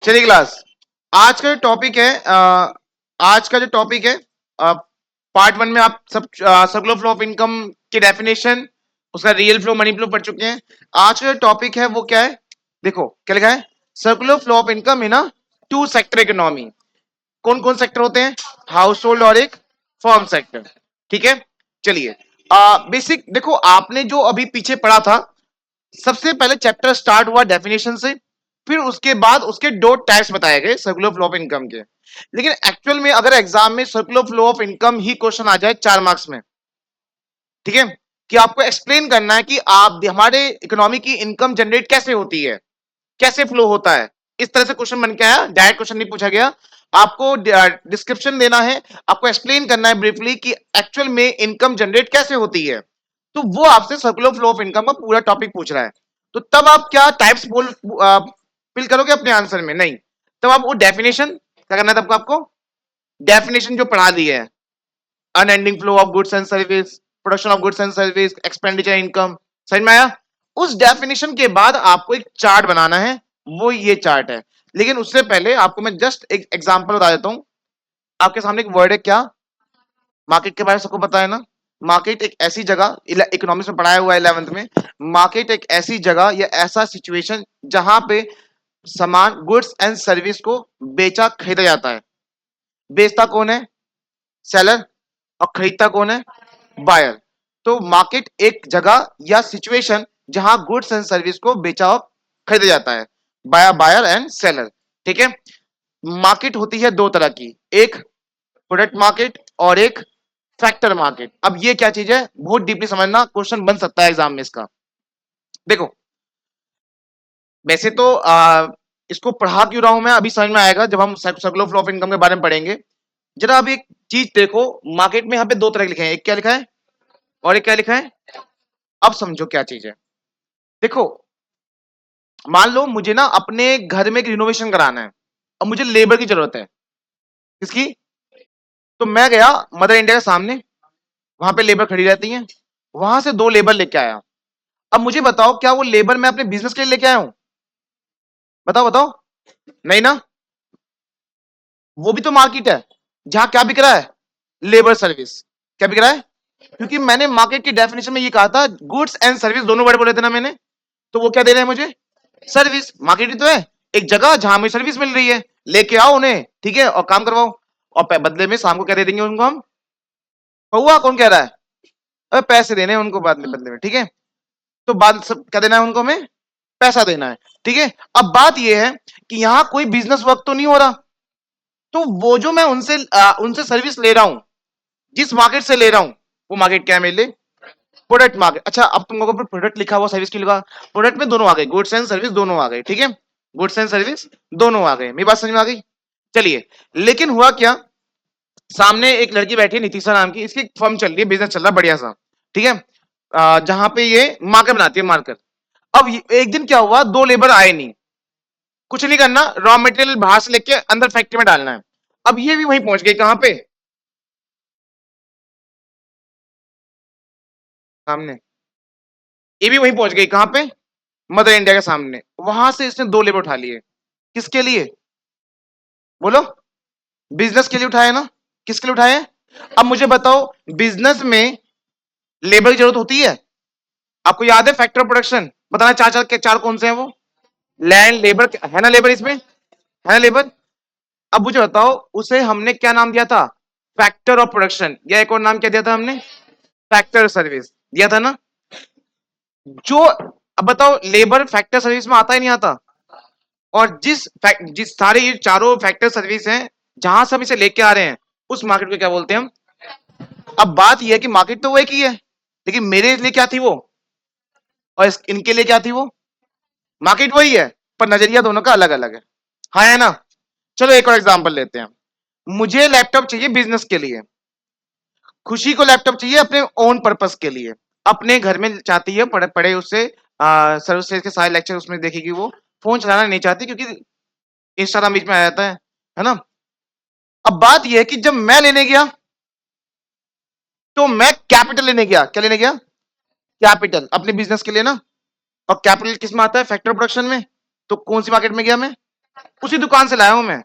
चलिए क्लास। आज का जो टॉपिक है आज का जो टॉपिक है पार्ट वन में आप सब सर्कुलर फ्लो ऑफ इनकम की डेफिनेशन, उसका रियल फ्लो मनी फ्लो पढ़ चुके हैं। आज का जो टॉपिक है वो क्या है? देखो क्या लिखा है, circular flow of income in a two sector economy. कौन कौन सेक्टर होते हैं? हाउस होल्ड और एक फर्म सेक्टर। ठीक है, चलिए बेसिक देखो, आपने जो अभी पीछे पढ़ा था, सबसे पहले चैप्टर स्टार्ट हुआ डेफिनेशन से, फिर उसके बाद उसके दो टाइप्स बताए गए सर्कुलर फ्लो ऑफ इनकम के। लेकिन एक्चुअल में अगर एग्जाम में सर्कुलर फ्लो ऑफ इनकम ही क्वेश्चन आ जाए 4 मार्क्स में, ठीक है, कि आपको एक्सप्लेन करना है कि आप हमारे इकोनॉमी की इनकम जनरेट कैसे होती है, कैसे फ्लो होता है, इस तरह से क्वेश्चन बन के आया, डायरेक्ट क्वेश्चन नहीं पूछा गया। आपको डिस्क्रिप्शन देना है, आपको एक्सप्लेन करना है ब्रीफली कि एक्चुअल में इनकम जनरेट कैसे होती है। तो वो आपसे सर्कुलर फ्लो ऑफ इनकम का पूरा टॉपिक पूछ रहा है। तो तब आप क्या टाइप्स बोल फिल करोगे अपने आंसर में? नहीं, तब आप वो डेफिनेशन क्या करना है, तब आपको डेफिनेशन जो पढ़ा दी है, unending flow of goods and service, production of goods and service, expenditure income, समझ में आया? उस डेफिनेशन के बाद आपको एक चार्ट बनाना है, वो ये चार्ट है। लेकिन उससे पहले आपको मैं जस्ट एक एग्जांपल बता देता हूं। आपके सामने एक वर्ड है क्या? मार्केट के बारे में सबको पता है ना? मार्केट एक ऐसी जगह, इकोनॉमिक्स में पढ़ाया हुआ है 11th में, मार्केट एक ऐसी जगह या ऐसा सिचुएशन जहां पे सामान गुड्स एंड सर्विस को बेचा खरीदा जाता है। बेचता कौन है? सेलर। और खरीदता कौन है? बायर। तो मार्केट एक जगह या सिचुएशन जहां गुड्स एंड सर्विस को बेचा और खरीदा जाता है, बाय बायर एंड सेलर। ठीक है, मार्केट होती है दो तरह की, एक प्रोडक्ट मार्केट और एक फैक्टर मार्केट। अब ये क्या चीज है, बहुत डीपली समझना, क्वेश्चन बन सकता है एग्जाम में इसका। देखो, वैसे तो इसको पढ़ा क्यों रहा हूं मैं, अभी समझ में आएगा जब हम सर्कुलर फ्लो ऑफ इनकम के बारे में पढ़ेंगे। जरा अब एक चीज देखो, मार्केट में यहाँ पे दो तरह के लिखे हैं, एक क्या लिखा है और एक क्या लिखा है। अब समझो क्या चीज है। देखो, मान लो मुझे ना अपने घर में एक रिनोवेशन कराना है, अब मुझे लेबर की जरूरत है। किसकी? तो मैं गया मदर इंडिया के सामने, वहां पे लेबर खड़ी रहती है, वहां से दो लेबर लेके आया। अब मुझे बताओ, क्या वो लेबर मैं अपने बिजनेस के लिए लेके आया हूं? बताओ बताओ। नहीं ना। वो भी तो मार्केट है जहां क्या बिक रहा है? Labour service. क्या बिक रहा है? क्योंकि मैंने मार्केट की डेफिनेशन में ये कहा था, गुड्स एंड सर्विस दोनों वर्ड बोले थे ना मैंने। तो वो क्या दे रहे हैं मुझे? सर्विस। मार्केट ही तो है, एक जगह जहां मुझे सर्विस मिल रही है, लेके आओ उन्हें, ठीक है, और काम करवाओ। और बदले में शाम को क्या दे देंगे उनको हम? हुआ कौन कह रहा है? अरे पैसे देने हैं उनको बाद में, बदले में, ठीक है। तो बाद सब क्या देना है उनको? हमें पैसा देना है, ठीक है। अब बात यह है कि यहाँ कोई बिजनेस वर्क तो नहीं हो रहा। तो वो जो मैं उनसे उनसे सर्विस ले रहा हूं, जिस मार्केट से ले रहा हूं, वो मार्केट क्या है मेरे लिए? Product market. अच्छा, अब तुम लोगों पर प्रोडक्ट लिखा हुआ, सर्विस की लिखा, प्रोडक्ट में दोनों आ गए, गुड्स एंड सर्विस दोनों आ गए, ठीक है। गुड्स एंड सर्विस दोनों आ गए, मेरी बात समझ में आ गई? चलिए, लेकिन हुआ क्या, सामने एक लड़की बैठी है नितिशा नाम की, इसकी फर्म चल रही है, बिजनेस चल रहा है बढ़िया सा, ठीक है, जहां पे ये मार्कर बनाती है, मार्कर। अब एक दिन क्या हुआ, दो लेबर आए नहीं। कुछ नहीं करना, रॉ मटेरियल बाहर से लेके अंदर फैक्ट्री में डालना है। अब ये भी वहीं पहुंच गई, कहां पे? सामने। ये भी वहीं पहुंच गई, कहां पे? मदर इंडिया के सामने। वहां से इसने दो लेबर उठा लिए। किसके लिए? बोलो। बिजनेस के लिए उठाए ना? किसके लिए उठाए? अब मुझे बताओ, बिजनेस में लेबर की जरूरत होती है? आपको याद है फैक्टर प्रोडक्शन बताना, चार चार के चार कौन से हैं वो? लैंड, लेबर, है ना लेबर इसमें, है ना लेबर? अब मुझे बताओ, उसे हमने क्या नाम दिया था? Factor of production. या एक और नाम क्या दिया था हमने? फैक्टर सर्विस दिया था ना? जो, अब बताओ, लेबर फैक्टर सर्विस में आता ही नहीं आता? और जिस सारे ये चारों फैक्टर सर्विस हैं, जहां से हम इसे लेके आ रहे हैं, उस मार्केट को क्या बोलते हैं हम? अब बात यह है कि मार्केट तो वो एक ही है, लेकिन मेरे लिए क्या थी वो, और इनके लिए क्या थी वो? मार्केट वही है, पर नजरिया दोनों का अलग अलग है। हाँ, है ना? चलो एक और एग्जांपल लेते हैं। मुझे लैपटॉप चाहिए बिजनेस के लिए, खुशी को लैपटॉप चाहिए अपने ओन पर्पस के लिए, अपने घर में चाहती है, पढ़े पढ़े उससे सर्विस के सारे लेक्चर उसमें देखेगी वो। फोन चलाना नहीं चाहती क्योंकि इंस्टाग्राम बीच में आ जाता है ना? अब बात यह है कि जब मैं लेने गया, तो मैं कैपिटल लेने गया। क्या लेने गया? कैपिटल, अपने बिजनेस के लिए ना। और कैपिटल किस में आता है? फैक्टर प्रोडक्शन में। तो कौन सी मार्केट में गया मैं? उसी दुकान से लाया हूं मैं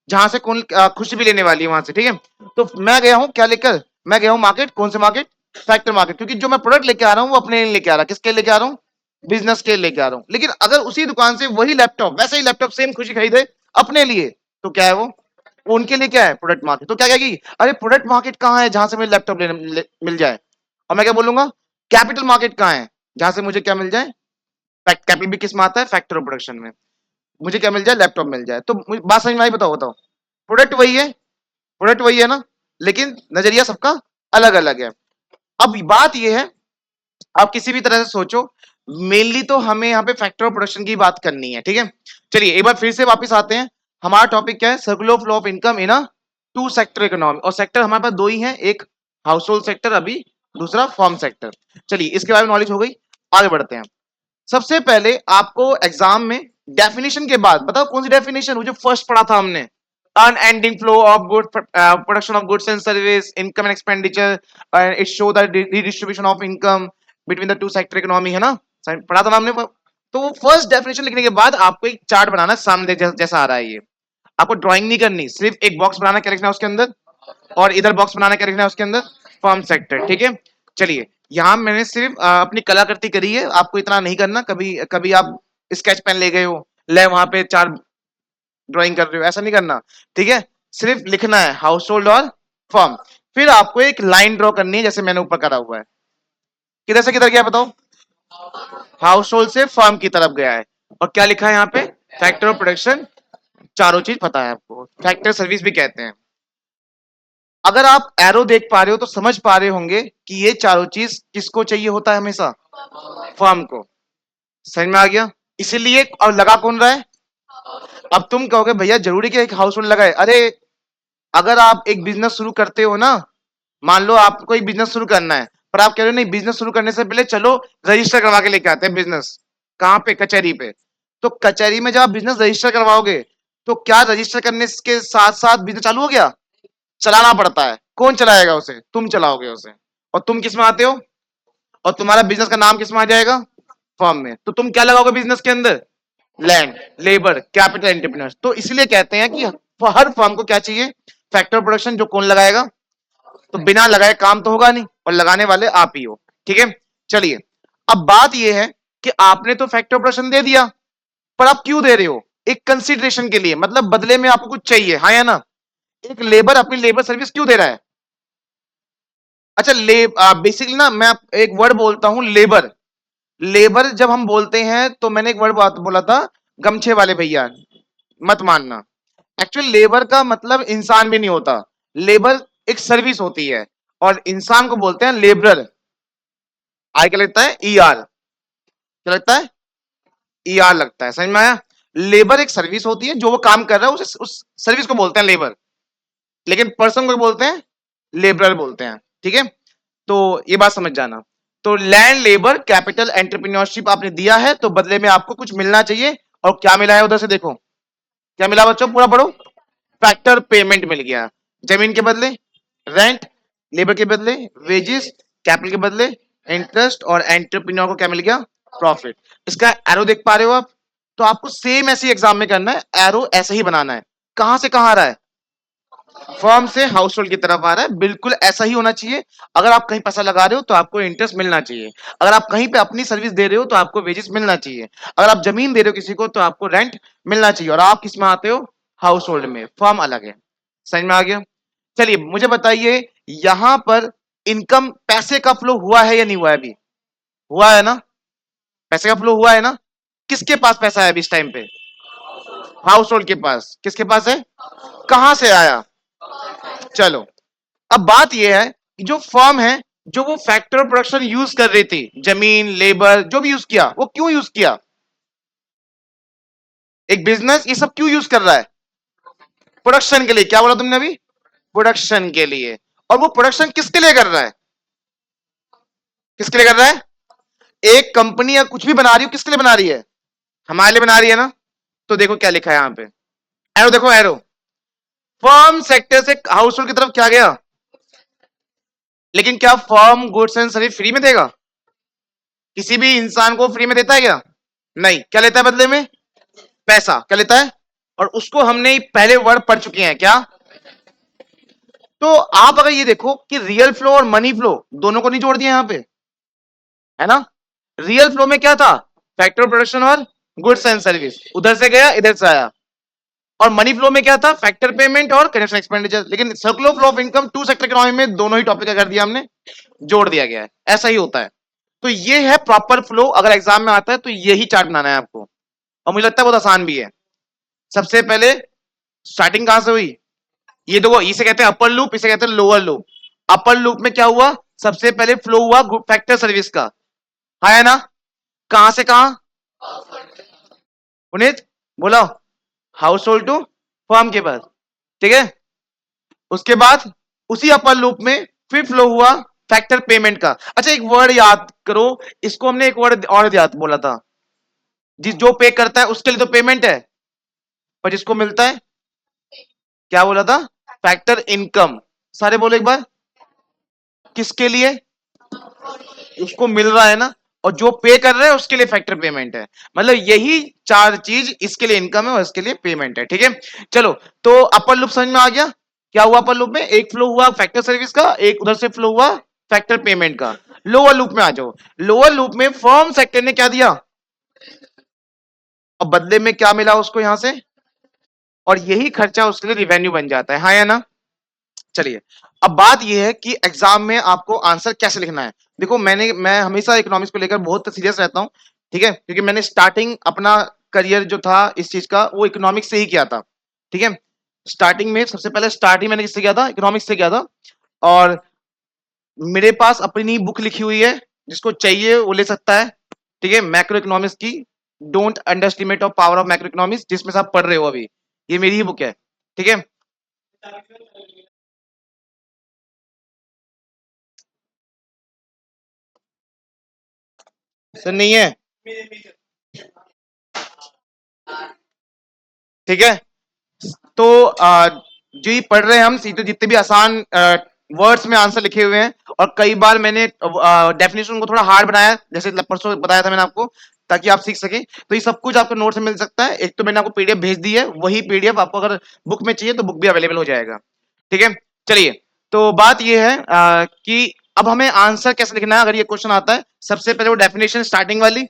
जहां से कौन खुशी भी लेने वाली है वहां से, ठीक है। तो मैं गया हूं क्या लेकर, मैं गया हूं मार्केट, कौन से मार्केट, फैक्टर मार्केट, क्योंकि जो मैं प्रोडक्ट लेके आ रहा हूँ वो अपने लिए लेके आ रहा, किसके लिए लेके आ रहा हूँ, बिजनेस के लिए लेके आ रहा हूँ। लेकिन अगर उसी दुकान से वही लैपटॉप, वैसे ही लैपटॉप सेम खुशी खरीदे अपने लिए, तो क्या है वो उनके लिए क्या है, प्रोडक्ट मार्केट। तो क्या कहेगी, अरे प्रोडक्ट मार्केट कहाँ है जहां से मुझे लैपटॉप मिल जाए। और मैं क्या बोलूंगा, कैपिटल मार्केट कहाँ है जहां से मुझे क्या मिल जाए, कैपिटल भी किस में आता है, फैक्टर प्रोडक्शन में, मुझे क्या मिल जाए, लैपटॉप मिल जाए। तो बात समझ में आई, बताओ बताओ। प्रोडक्ट वही है, प्रोडक्ट वही है ना, लेकिन नजरिया सबका अलग अलग है। अब बात यह है, आप किसी भी तरह से सोचो, मेनली तो हमें यहाँ पे फैक्टर ऑफ प्रोडक्शन की बात करनी है, ठीक है। चलिए एक बार फिर से वापस आते हैं, हमारा टॉपिक क्या है, circular flow of income in a two sector economy. और सेक्टर हमारे पास दो ही है, एक हाउस होल्ड सेक्टर अभी, दूसरा फॉर्म सेक्टर। चलिए इसके बारे में नॉलेज हो गई, आगे बढ़ते हैं। सबसे पहले आपको एग्जाम में डेफिनेशन के बाद बताओ कौन सी डेफिनेशन, वो जो फर्स्ट पढ़ा था हमने, unending flow of goods, production of goods and service, income and expenditure, it show the redistribution of income between the two sector economy, है ना, पढ़ा था ना हमने। तो वो फर्स्ट डेफिनेशन लिखने के बाद आपको एक चार्ट बनाना है सामने, जैसा आ रहा है ये। आपको ड्राइंग नहीं करनी, सिर्फ एक बॉक्स बनाना, क्या लिखना है उसके अंदर, और इधर बॉक्स बनाना, क्या लिखना है उसके अंदर, फॉर्म सेक्टर, ठीक है। चलिए यहाँ मैंने सिर्फ अपनी कलाकृति करी है, आपको इतना नहीं करना, कभी कभी आप स्केच पेन ले गए हो, ले वहां पे चार ड्राइंग कर रहे हो, ऐसा नहीं करना, ठीक है। सिर्फ लिखना है हाउस होल्ड और फर्म। फिर आपको एक लाइन ड्रॉ करनी है, जैसे मैंने ऊपर करा हुआ है। किधर से किधर गया बताओ, हाउस होल्ड से फर्म की तरफ गया है। और क्या लिखा है यहाँ पे, फैक्टर ऑफ प्रोडक्शन, चारों चीज पता है आपको, फैक्टर सर्विस भी कहते हैं। अगर आप एरो देख पा रहे हो तो समझ पा रहे होंगे कि ये चारों चीज किसको चाहिए होता है, हमेशा फर्म को। समझ में आ गया, इसीलिए। और लगा कौन रहा है, अब तुम कहोगे भैया जरूरी क्या एक हाउस होल्ड लगाए, अरे अगर आप एक बिजनेस शुरू करते हो ना, मान लो आपको एक बिजनेस शुरू करना है, पर आप कह रहे हो नहीं, बिजनेस शुरू करने से पहले चलो रजिस्टर करवा के लेके आते हैं बिजनेस, कहाँ पे, कचहरी पे। तो कचहरी में जब आप बिजनेस रजिस्टर करवाओगे, तो क्या रजिस्टर करने के साथ साथ बिजनेस चालू हो गया, चलाना पड़ता है, कौन चलाएगा उसे, तुम चलाओगे उसे। और तुम किस में आते हो, और तुम्हारा बिजनेस का नाम किस में आ जाएगा, फर्म में। तो तुम क्या लगाओगे बिजनेस के अंदर, लैंड, लेबर, कैपिटल, एंटरप्रेन्योर्स। तो इसलिए कहते हैं कि हर फर्म को क्या चाहिए, फैक्टर प्रोडक्शन, जो कौन लगाएगा, तो बिना लगाए काम तो होगा नहीं, और लगाने वाले आप ही हो, ठीक है। चलिए अब बात यह है कि आपने तो फैक्टर प्रोडक्शन दे दिया, पर आप क्यों दे रहे हो, एक कंसिडरेशन के लिए, मतलब बदले में आपको कुछ चाहिए, हाँ या ना। एक लेबर अपनी लेबर सर्विस क्यों दे रहा है, अच्छा बेसिकली ना मैं एक वर्ड बोलता हूं, लेबर। लेबर जब हम बोलते हैं तो मैंने एक वर्ड बोला था, गमछे वाले भैया, मत मानना। एक्चुअली लेबर का मतलब इंसान भी नहीं होता, लेबर एक सर्विस होती है, और इंसान को बोलते हैं लेबरर। आई क्या लगता है, ई आर, क्या लगता है, ई आर लगता है, समझ में आया। लेबर एक सर्विस होती है, जो वो काम कर रहा है उस सर्विस को बोलते हैं लेबर, लेकिन पर्सन को बोलते हैं लेबरर बोलते हैं, ठीक है। तो ये बात समझ जाना। तो लैंड, लेबर, कैपिटल, एंटरप्रेन्योरशिप आपने दिया है, तो बदले में आपको कुछ मिलना चाहिए। और क्या मिला है उधर से देखो, क्या मिला बच्चों, पूरा पढ़ो, फैक्टर पेमेंट मिल गया, जमीन के बदले रेंट, लेबर के बदले वेजेस, कैपिटल के बदले इंटरेस्ट, और एंटरप्रेन्योर को क्या मिल गया, प्रॉफिट। इसका एरो देख पा रहे हो आप, तो आपको सेम ऐसे एग्जाम में करना है, एरो ऐसे ही बनाना है, कहां से कहां आ रहा है, फर्म से हाउस होल्ड की तरफ आ रहा है, बिल्कुल ऐसा ही होना चाहिए। अगर आप कहीं पैसा लगा रहे हो तो आपको इंटरेस्ट मिलना चाहिए, अगर आप कहीं पे अपनी सर्विस दे रहे हो तो आपको वेजेस मिलना चाहिए, अगर आप जमीन दे रहे हो किसी को तो आपको रेंट मिलना चाहिए। और आप किस में आते हो, हाउस होल्ड में, फर्म अलग है। समझ में आ गया। चलिए मुझे बताइए, यहां पर इनकम, पैसे का फ्लो हुआ है या नहीं हुआ है, अभी हुआ है ना, पैसे का फ्लो हुआ है ना। किसके पास पैसा है अभी इस टाइम पे, हाउस होल्ड के पास, किसके पास है, कहां से आया। चलो अब बात यह है कि जो फर्म है, जो वो फैक्टर प्रोडक्शन यूज कर रही थी, जमीन, लेबर, जो भी यूज किया, वो क्यों यूज किया, एक बिजनेस ये सब क्यों यूज कर रहा है, प्रोडक्शन के लिए। क्या बोला तुमने अभी, प्रोडक्शन के लिए। और वो प्रोडक्शन किसके लिए कर रहा है, किसके लिए कर रहा है, एक कंपनी या कुछ भी बना रही हो, किसके लिए बना रही है, हमारे लिए बना रही है ना। तो देखो क्या लिखा है यहां पे, एरो देखो, एरो, फर्म सेक्टर से हाउस होल्ड की तरफ क्या गया। लेकिन क्या firm goods and service free में देगा, किसी भी इंसान को फ्री में देता है क्या, नहीं, क्या लेता है बदले में, पैसा, क्या लेता है, और उसको हमने पहले वर्ड पढ़ चुके हैं क्या। तो आप अगर ये देखो कि रियल फ्लो और मनी फ्लो दोनों को नहीं जोड़ दिया यहां पे, है ना। रियल फ्लो में क्या था, फैक्टर प्रोडक्शन और गुड्स एंड सर्विस, उधर से गया इधर से आया। और मनी फ्लो में क्या था, फैक्टर पेमेंट और करेंट एक्सपेंडिचर। लेकिन circular flow of income two sector economy में दोनों ही टॉपिक कर दिया हमने, जोड़ दिया गया है, ऐसा ही होता है। तो ये है प्रॉपर फ्लो, अगर एग्जाम में आता है तो यही चार्ट बनाना है आपको, और मुझे लगता है बहुत आसान भी है। सबसे पहले स्टार्टिंग कहां से हुई, ये देखो, इसे कहते हैं अपर लूप, इसे कहते हैं लोअर लूप। अपर लूप में क्या हुआ, सबसे पहले फ्लो हुआ फैक्टर सर्विस का, है ना। कहां से कहां, पुनीत बोलो, हाउस होल्ड टू फर्म के पास, ठीक है। उसके बाद उसी अपर लूप में फिर फ्लो हुआ फैक्टर पेमेंट का। अच्छा एक वर्ड याद करो, इसको हमने एक वर्ड और याद बोला था, जिस जो पे करता है उसके लिए तो पेमेंट है, पर जिसको मिलता है क्या बोला था, फैक्टर इनकम। सारे बोलो एक बार, किसके लिए, उसको मिल रहा है ना, और जो पे कर रहे हैं उसके लिए फैक्टर पेमेंट है। मतलब यही चार चीज, इसके लिए इनकम है और इसके लिए पेमेंट है, ठीक है। चलो, तो अपर लूप समझ में आ गया, क्या हुआ अपर लूप में, एक फ्लो हुआ फैक्टर सर्विस का, एक उधर से फ्लो हुआ फैक्टर पेमेंट का। लोअर लूप में आ जाओ, लोअर लूप में फर्म सेक्टर ने क्या दिया, और बदले में क्या मिला उसको यहां से, और यही खर्चा उसके लिए रिवेन्यू बन जाता है, हाँ या ना। चलिए, अब बात यह है कि एग्जाम में आपको आंसर कैसे लिखना है। देखो मैं हमेशा इकोनॉमिक्स को लेकर बहुत सीरियस रहता हूं, ठीक है, क्योंकि मैंने स्टार्टिंग अपना करियर जो था इस चीज का वो इकोनॉमिक्स से ही किया था, ठीक है। स्टार्टिंग में सबसे पहले स्टार्टिंग मैंने किससे किया था, इकोनॉमिक्स से किया था। और मेरे पास अपनी बुक लिखी हुई है, जिसको चाहिए वो ले सकता है, ठीक है, मैक्रो इकोनॉमिक्स की, don't underestimate of power of macro economics, जिसमें से आप पढ़ रहे हो अभी, ये मेरी ही बुक है, ठीक है। सर नहीं है, ठीक है। तो जो ये पढ़ रहे हैं हम, सीधे जितने भी आसान वर्ड्स में आंसर लिखे हुए हैं, और कई बार मैंने डेफिनेशन को थोड़ा हार्ड बनाया, जैसे परसों बताया था मैंने आपको, ताकि आप सीख सकें। तो ये सब कुछ आपको नोट से मिल सकता है, एक तो मैंने आपको पीडीएफ भेज दी है, वही पीडीएफ आपको अगर बुक में चाहिए तो बुक भी अवेलेबल हो जाएगा, ठीक है। चलिए, तो बात ये है कि अब हमें आंसर कैसे लिखना है अगर ये क्वेश्चन आता है। सबसे पहले वो डेफिनेशन स्टार्टिंग वाली,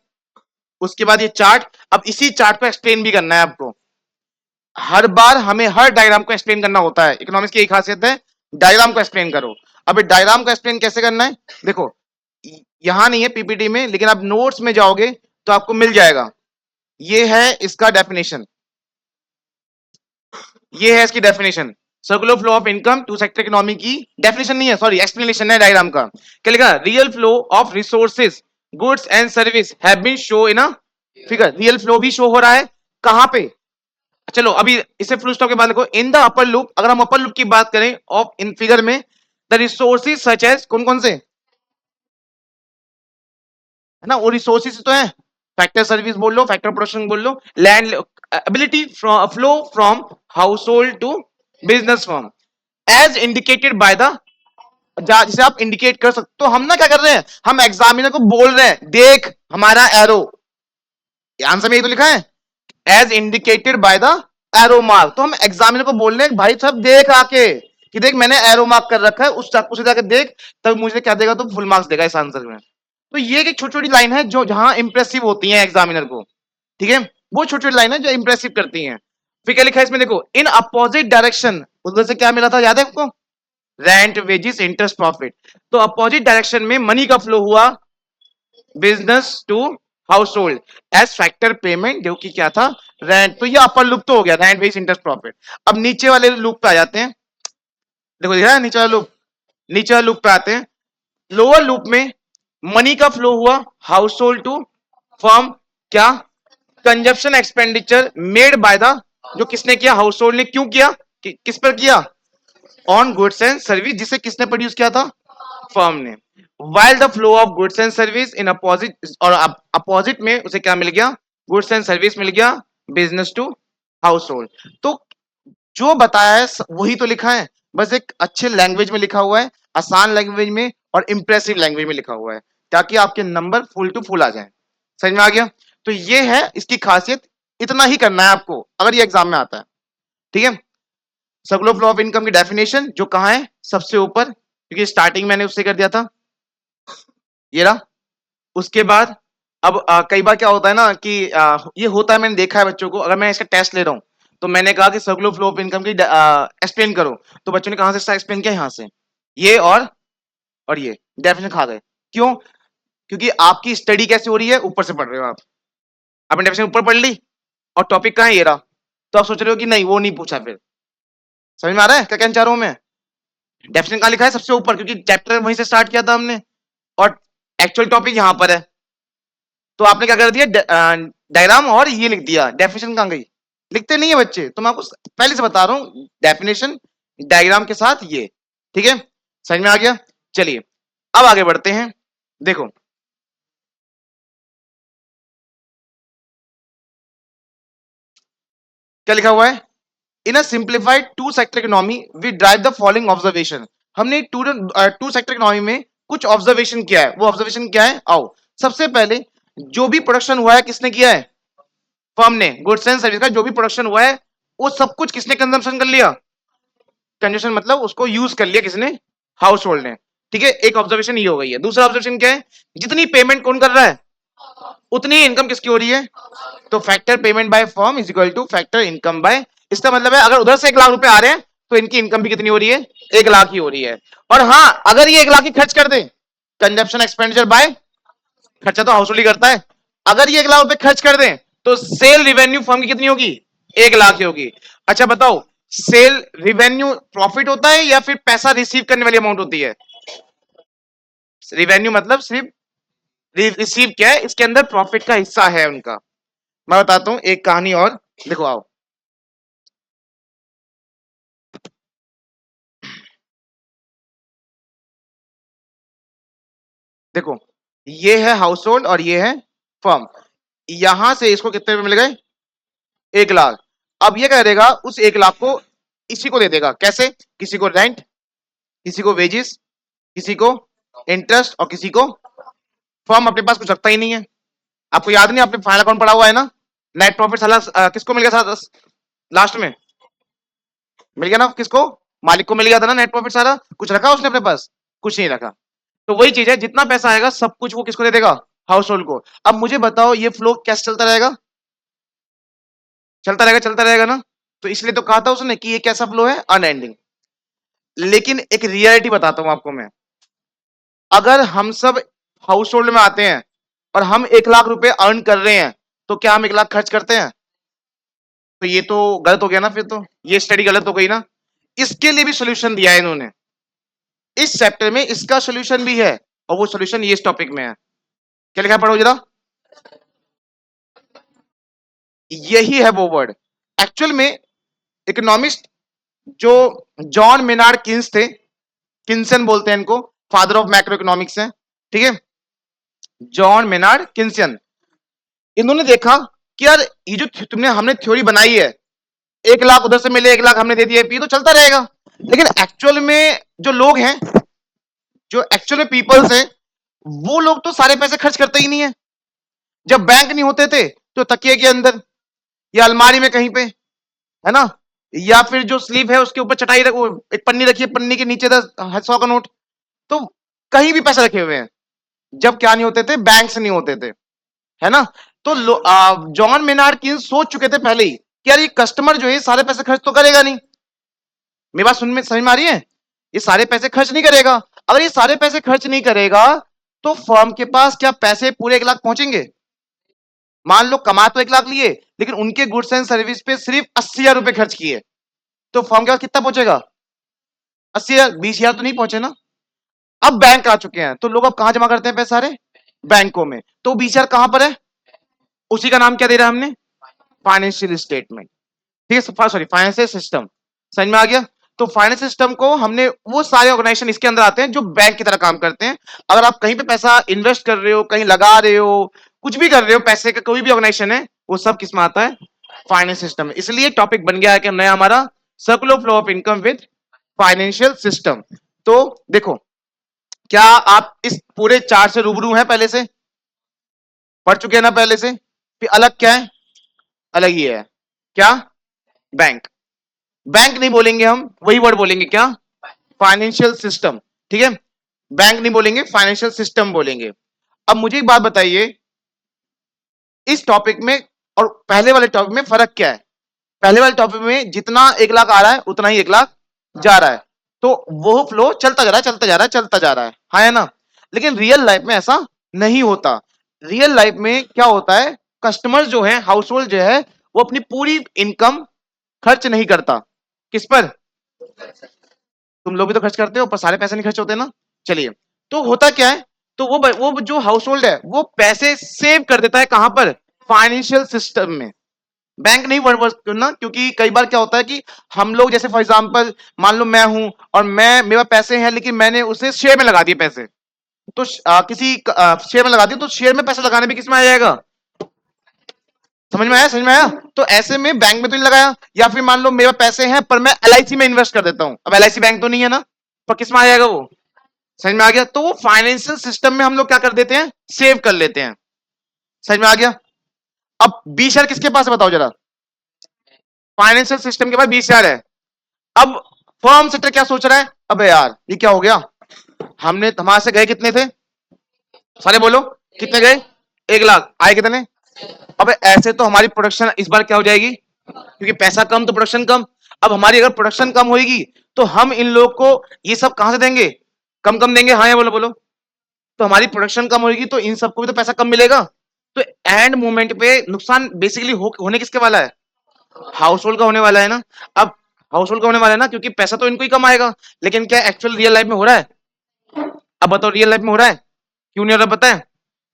उसके बाद ये चार्ट। अब इसी चार्ट को एक्सप्लेन भी करना है आपको, हर बार हमें हर डायग्राम को एक्सप्लेन करना होता है, इकोनॉमिक्स की एक खासियत है, डायग्राम को एक्सप्लेन करो। अब डायग्राम को एक्सप्लेन कैसे करना है, देखो, यहां नहीं है पीपीटी में, लेकिन आप नोट्स में जाओगे तो आपको मिल जाएगा। ये है इसका डेफिनेशन, ये है इसकी definition, circular flow of income two sector economy की डेफिनेशन नहीं है, सॉरी एक्सप्लेनेशन है डायग्राम का। क्या लिखा, real flow of resources goods and service have been show in a figure. Real flow भी शो हो रहा है, कहां पे, चलो अभी इसे फुल स्टॉप के बाद देखो, इन द अपर लूप, अगर हम अपर लूप की बात करें ऑफ इन फिगर में, द रिसोर्सेज सच एज, कौन कौन से, है ना, वो रिसोर्सेज तो है, फैक्टर सर्विस बोल लो, फैक्टर प्रोडक्शन बोल लो, land, ability flow from household to business firm, as indicated by the, जिसे आप इंडिकेट कर सकते। तो हम ना क्या कर रहे हैं, हम एग्जामिनर को बोल रहे हैं, देख हमारा एरो, आंसर में ये तो लिखा है, as indicated by the arrow mark. तो हम एग्जामिनर को बोल रहे हैं भाई साहब देख आके, कि देख मैंने एरो मार्क कर रखा है, उस चाकू से जाके देख, तब मुझे क्या देगा, तो फुल मार्क्स देगा इस आंसर में। तो ये एक छोटी छोटी लाइन है जो जहां इंप्रेसिव होती है एग्जामिनर को, ठीक है, वो छोटी छोटी लाइन है जो इंप्रेसिव करती हैं। फिर क्या लिखा है इसमें, देखो, इन अपोजिट डायरेक्शन, उधर से क्या मिला था याद है आपको, रेंट वेजिस इंटरेस्ट प्रॉफिट। तो अपोजिट डायरेक्शन में मनी का फ्लो हुआ business to household as factor payment, जो कि क्या था, रेंट। तो ये अपर लूप तो हो गया, रेंट बेस इंटरेस्ट प्रॉफिट। अब नीचे वाले लूप पे आ जाते हैं, देखो दिख रहा है नीचे वाला लूप, नीचे वाले लूप पे आते हैं। लोअर लूप में मनी का फ्लो हुआ हाउस होल्ड टू फर्म, क्या, consumption expenditure made by the, जो किसने किया, हाउस होल्ड ने, क्यों किया, किस पर किया, ऑन गुड्स एंड सर्विस, जिसे किसने प्रोड्यूस किया था, फर्म ने। While the flow of goods and service in opposite, और अपोजिट में उसे क्या मिल गया, गुड्स एंड सर्विस मिल गया बिजनेस टू हाउस होल्ड। तो जो बताया है वही तो लिखा है, बस एक अच्छे लैंग्वेज में लिखा हुआ है, आसान लैंग्वेज में और इंप्रेसिव लैंग्वेज में लिखा हुआ है, ताकि आपके नंबर फुल टू फुल आ जाए। समझ में आ गया। तो ये है इसकी खासियत, इतना ही करना है आपको अगर ये एग्जाम में आता है। ठीक है, सर्कुलर फ्लो ऑफ इनकम की डेफिनेशन जो कहाँ है, सबसे ऊपर, क्योंकि स्टार्टिंग मैंने उससे कर दिया था, ये रहा। उसके बाद अब कई बार क्या होता है ना कि ये होता है, मैंने देखा है बच्चों को, अगर मैं इसका टेस्ट ले रहा हूँ तो मैंने कहा कि सर्कुलर फ्लो ऑफ इनकम की एक्सप्लेन करो, तो बच्चों ने कहां से एक्सप्लेन किया, यहाँ से, ये और ये डेफिनेशन खा गए। क्यों? क्योंकि आपकी स्टडी कैसे हो रही है, ऊपर से पढ़ रहे हो आप, आपने डेफिनेशन ऊपर पढ़ ली और टॉपिक कहाँ है, ये रहा, तो आप सोच रहे हो कि नहीं वो नहीं पूछा। फिर समझ में आ रहा है क्या कहना चाह रहा हूं मैं? डेफिनेशन कहाँ लिखा है, सबसे ऊपर, क्योंकि चैप्टर वहीं से स्टार्ट किया था हमने, और एक्चुअल टॉपिक यहाँ पर है। तो आपने क्या कर दिया, डायग्राम और ये लिख दिया, डेफिनेशन कहाँ गई? लिखते नहीं है बच्चे, तो मैं आपको पहले से बता रहा हूँ, डेफिनेशन डायग्राम के साथ ये। ठीक है, समझ में आ गया? चलिए अब आगे बढ़ते हैं। देखो क्या लिखा हुआ है, in a simplified two sector economy we derive the following observation. हमने टू सेक्टर इकोनॉमी में कुछ ऑब्जर्वेशन किया है, वो ऑब्जर्वेशन क्या है, आओ। सबसे पहले, जो भी प्रोडक्शन हुआ है किसने किया है, फर्म ने, गुड्स एंड सर्विस का जो भी प्रोडक्शन हुआ है वो सब कुछ किसने कंजम्पशन कर लिया, कंजम्पशन मतलब उसको यूज कर लिया किसने, हाउस होल्ड ने। ठीक है, एक ऑब्जर्वेशन ये हो गई है। दूसरा ऑब्जर्वेशन क्या है, जितनी पेमेंट कौन कर रहा है उतनी इनकम किसकी हो रही है, तो factor payment by firm is equal two factor income by, इसका मतलब है अगर उधर से 1 लाख रुपए आ रहे हैं तो इनकी इनकम भी कितनी हो रही है, 1 लाख ही हो रही है। और हाँ, अगर ये 1 लाख ही खर्च कर दे, कंजप्शन एक्सपेंडिचर बाय, खर्चा तो हाउस होल्ड ही करता है, अगर ये 1 लाख रुपए खर्च कर दें तो सेल रिवेन्यू फर्म की कितनी होगी, 1 लाख ही होगी। अच्छा बताओ, सेल रिवेन्यू प्रॉफिट होता है या फिर पैसा रिसीव करने वाली अमाउंट होती है? रिवेन्यू मतलब सिर्फ रिसीव क्या है, इसके अंदर प्रॉफिट का हिस्सा है उनका। मैं बताता हूं एक कहानी और, देखो आओ। देखो, ये है हाउस होल्ड और ये है फर्म, यहां से इसको कितने में मिल गए, 1 लाख। अब ये कह देगा उस 1 लाख को इसी को दे देगा, कैसे, किसी को रेंट, किसी को वेजेस, किसी को इंटरेस्ट और किसी को, फर्म अपने पास कुछ रखता ही नहीं है। आपको याद नहीं, आपने फाइनल अकाउंट पढ़ा हुआ है ना, नेट प्रॉफिट साला किसको मिल गया था लास्ट में, मिल गया ना किसको, मालिक को मिल गया था ना नेट प्रॉफिट सारा, कुछ रखा उसने अपने पास, कुछ नहीं रखा। तो वही चीज है, जितना पैसा आएगा सब कुछ वो किसको दे देगा, हाउस होल्ड को। अब मुझे बताओ ये फ्लो कैसे चलता रहेगा, चलता रहेगा, चलता रहेगा ना। तो इसलिए तो कहा था उसने कि ये कैसा फ्लो है, अनएंडिंग। लेकिन एक रियलिटी बताता हूं आपको मैं, अगर हम सब हाउस होल्ड में आते हैं और हम 1 लाख रुपए अर्न कर रहे हैं, तो क्या हम 1 लाख खर्च करते हैं? तो ये तो गलत हो गया ना, फिर तो ये स्टडी गलत हो गई ना। इसके लिए भी सोल्यूशन दिया है इन्होंने, इस चैप्टर में इसका सोल्यूशन भी है, और वो सोल्यूशन ये इस टॉपिक में है। क्या लिखा है, पढ़ो जरा। यही है वो वर्ड, एक्चुअल में इकोनॉमिस्ट जो जॉन मेनार्ड किन्स थे, किन्सन बोलते हैं इनको, फादर ऑफ मैक्रो इकोनॉमिक्स है। ठीक है, जॉन मेनार्ड किन्सन, इन्होंने देखा कि यार ये जो तुमने हमने थ्योरी बनाई है, 1 लाख उधर से मिले, 1 लाख हमने दे दिया, ये तो चलता रहेगा। लेकिन एक्चुअल में जो लोग हैं, जो एक्चुअल में पीपल्स हैं, वो लोग तो सारे पैसे खर्च करते ही नहीं है। जब बैंक नहीं होते थे तो तकिए के अंदर या अलमारी में कहीं पे, है ना, या फिर जो स्लीव है उसके ऊपर चटाई रखो, एक पन्नी रखी है, पन्नी के नीचे 100 का नोट, तो कहीं भी पैसे रखे हुए हैं। जब क्या नहीं होते थे, बैंक्स नहीं होते थे, है ना। तो जॉन मेनार्ड किन्स सोच चुके थे पहले ही कि यार ये कस्टमर जो है सारे पैसे खर्च तो करेगा नहीं। मेरी बात सुन में समझ में आ रही है, ये सारे पैसे खर्च नहीं करेगा। अगर ये सारे पैसे खर्च नहीं करेगा तो फर्म के पास क्या पैसे पूरे 1 लाख पहुंचेंगे? मान लो कमा तो 1 लाख लिए, लेकिन उनके गुड्स एंड सर्विस पे सिर्फ 80,000 रुपए खर्च किए, तो फर्म के पास कितना पहुंचेगा, 80,000, 20,000 तो नहीं पहुंचे ना। अब बैंक आ चुके हैं, तो लोग अब कहां जमा करते हैं पैसे सारे, बैंकों में। तो 20,000 कहां पर है, उसी का नाम क्या दे रहा है हमने, फाइनेंशियल स्टेटमेंट। ठीक है, सॉरी फाइनेंशियल सिस्टम, समझ में आ गया। तो फाइनेंस सिस्टम को हमने, वो सारे ऑर्गेनाइजेशन इसके अंदर आते हैं जो बैंक की तरह काम करते हैं। अगर आप कहीं पे पैसा इन्वेस्ट कर रहे हो, कहीं लगा रहे हो, कुछ भी कर रहे हो, पैसे का कोई भी ऑर्गेनाइजेशन है, वो सब किस में आता है, फाइनेंस सिस्टम। इसलिए टॉपिक बन गया है कि नया हमारा circular flow of income with financial system. तो देखो, क्या आप इस पूरे चार्ट से रूबरू हैं, पहले से पढ़ चुके हैं ना पहले से? फिर अलग क्या है, अलग ही है। क्या? बैंक। बैंक नहीं बोलेंगे हम, वही वर्ड बोलेंगे, क्या? Financial system. ठीक है, बैंक नहीं बोलेंगे, फाइनेंशियल सिस्टम बोलेंगे। अब मुझे एक बात बताइए, इस टॉपिक में और पहले वाले टॉपिक में फर्क क्या है? पहले वाले टॉपिक में जितना 1 लाख आ रहा है उतना ही 1 लाख जा रहा है, तो वो फ्लो चलता जा रहा है, चलता जा रहा है, चलता जा रहा है, हाँ है ना? लेकिन रियल लाइफ में ऐसा नहीं होता। रियल लाइफ में क्या होता है, कस्टमर जो है, हाउस होल्ड जो है, वो अपनी पूरी इनकम खर्च नहीं करता। किस पर? तुम लोग भी तो खर्च करते हो, पर सारे पैसे नहीं खर्च होते ना। चलिए, तो होता क्या है, तो वो जो हाउस होल्ड है वो पैसे सेव कर देता है, कहां पर? फाइनेंशियल सिस्टम में। बैंक नहीं वर्क करना, क्योंकि कई बार क्या होता है कि हम लोग, जैसे फॉर एग्जांपल मान लो मैं हूं और मैं, मेरे पास पैसे हैं लेकिन मैंने उसे शेयर में लगा दिए पैसे, तो किसी शेयर में लगा दिए, तो शेयर में पैसे लगाने में किस में आ जाएगा? समझ में आया? समझ में आया? तो ऐसे में बैंक में तो नहीं लगाया, या फिर मान लो मेरे पास पैसे हैं पर मैं एलआईसी में इन्वेस्ट कर देता हूं, अब एलआईसी बैंक तो नहीं है ना, पर किस में आ जाएगा वो? समझ में आ गया? तो वो फाइनेंशियल सिस्टम में हम लोग क्या कर देते हैं, सेव कर लेते हैं। समझ में आ गया? अब 20,000 किसके पास है बताओ जरा? फाइनेंशियल सिस्टम के पास 20,000 है। अब फर्म सेक्टर क्या सोच रहा है, अबे यार ये क्या हो गया, हमने हमारे से गए कितने थे, सारे बोलो, कितने गए? 1 लाख, आए कितने? अबे ऐसे तो हमारी प्रोडक्शन इस बार क्या हो जाएगी, क्योंकि पैसा कम तो प्रोडक्शन कम। अब हमारी अगर प्रोडक्शन कम होगी तो हम इन लोग को ये सब कहां से देंगे, कम कम देंगे, हाँ या बोलो बोलो। तो हमारी प्रोडक्शन कम होगी तो इन सबको भी तो पैसा कम मिलेगा। तो एंड मोमेंट पे नुकसान बेसिकली होने किसके वाला है? हाउस होल्ड का होने वाला है ना। अब हाउस होल्ड का होने वाला है ना, क्योंकि पैसा तो इनको ही कम आएगा। लेकिन क्या एक्चुअल रियल लाइफ में हो रहा है? अब बताओ, रियल लाइफ में हो रहा है? क्यों नहीं हो रहा पता है?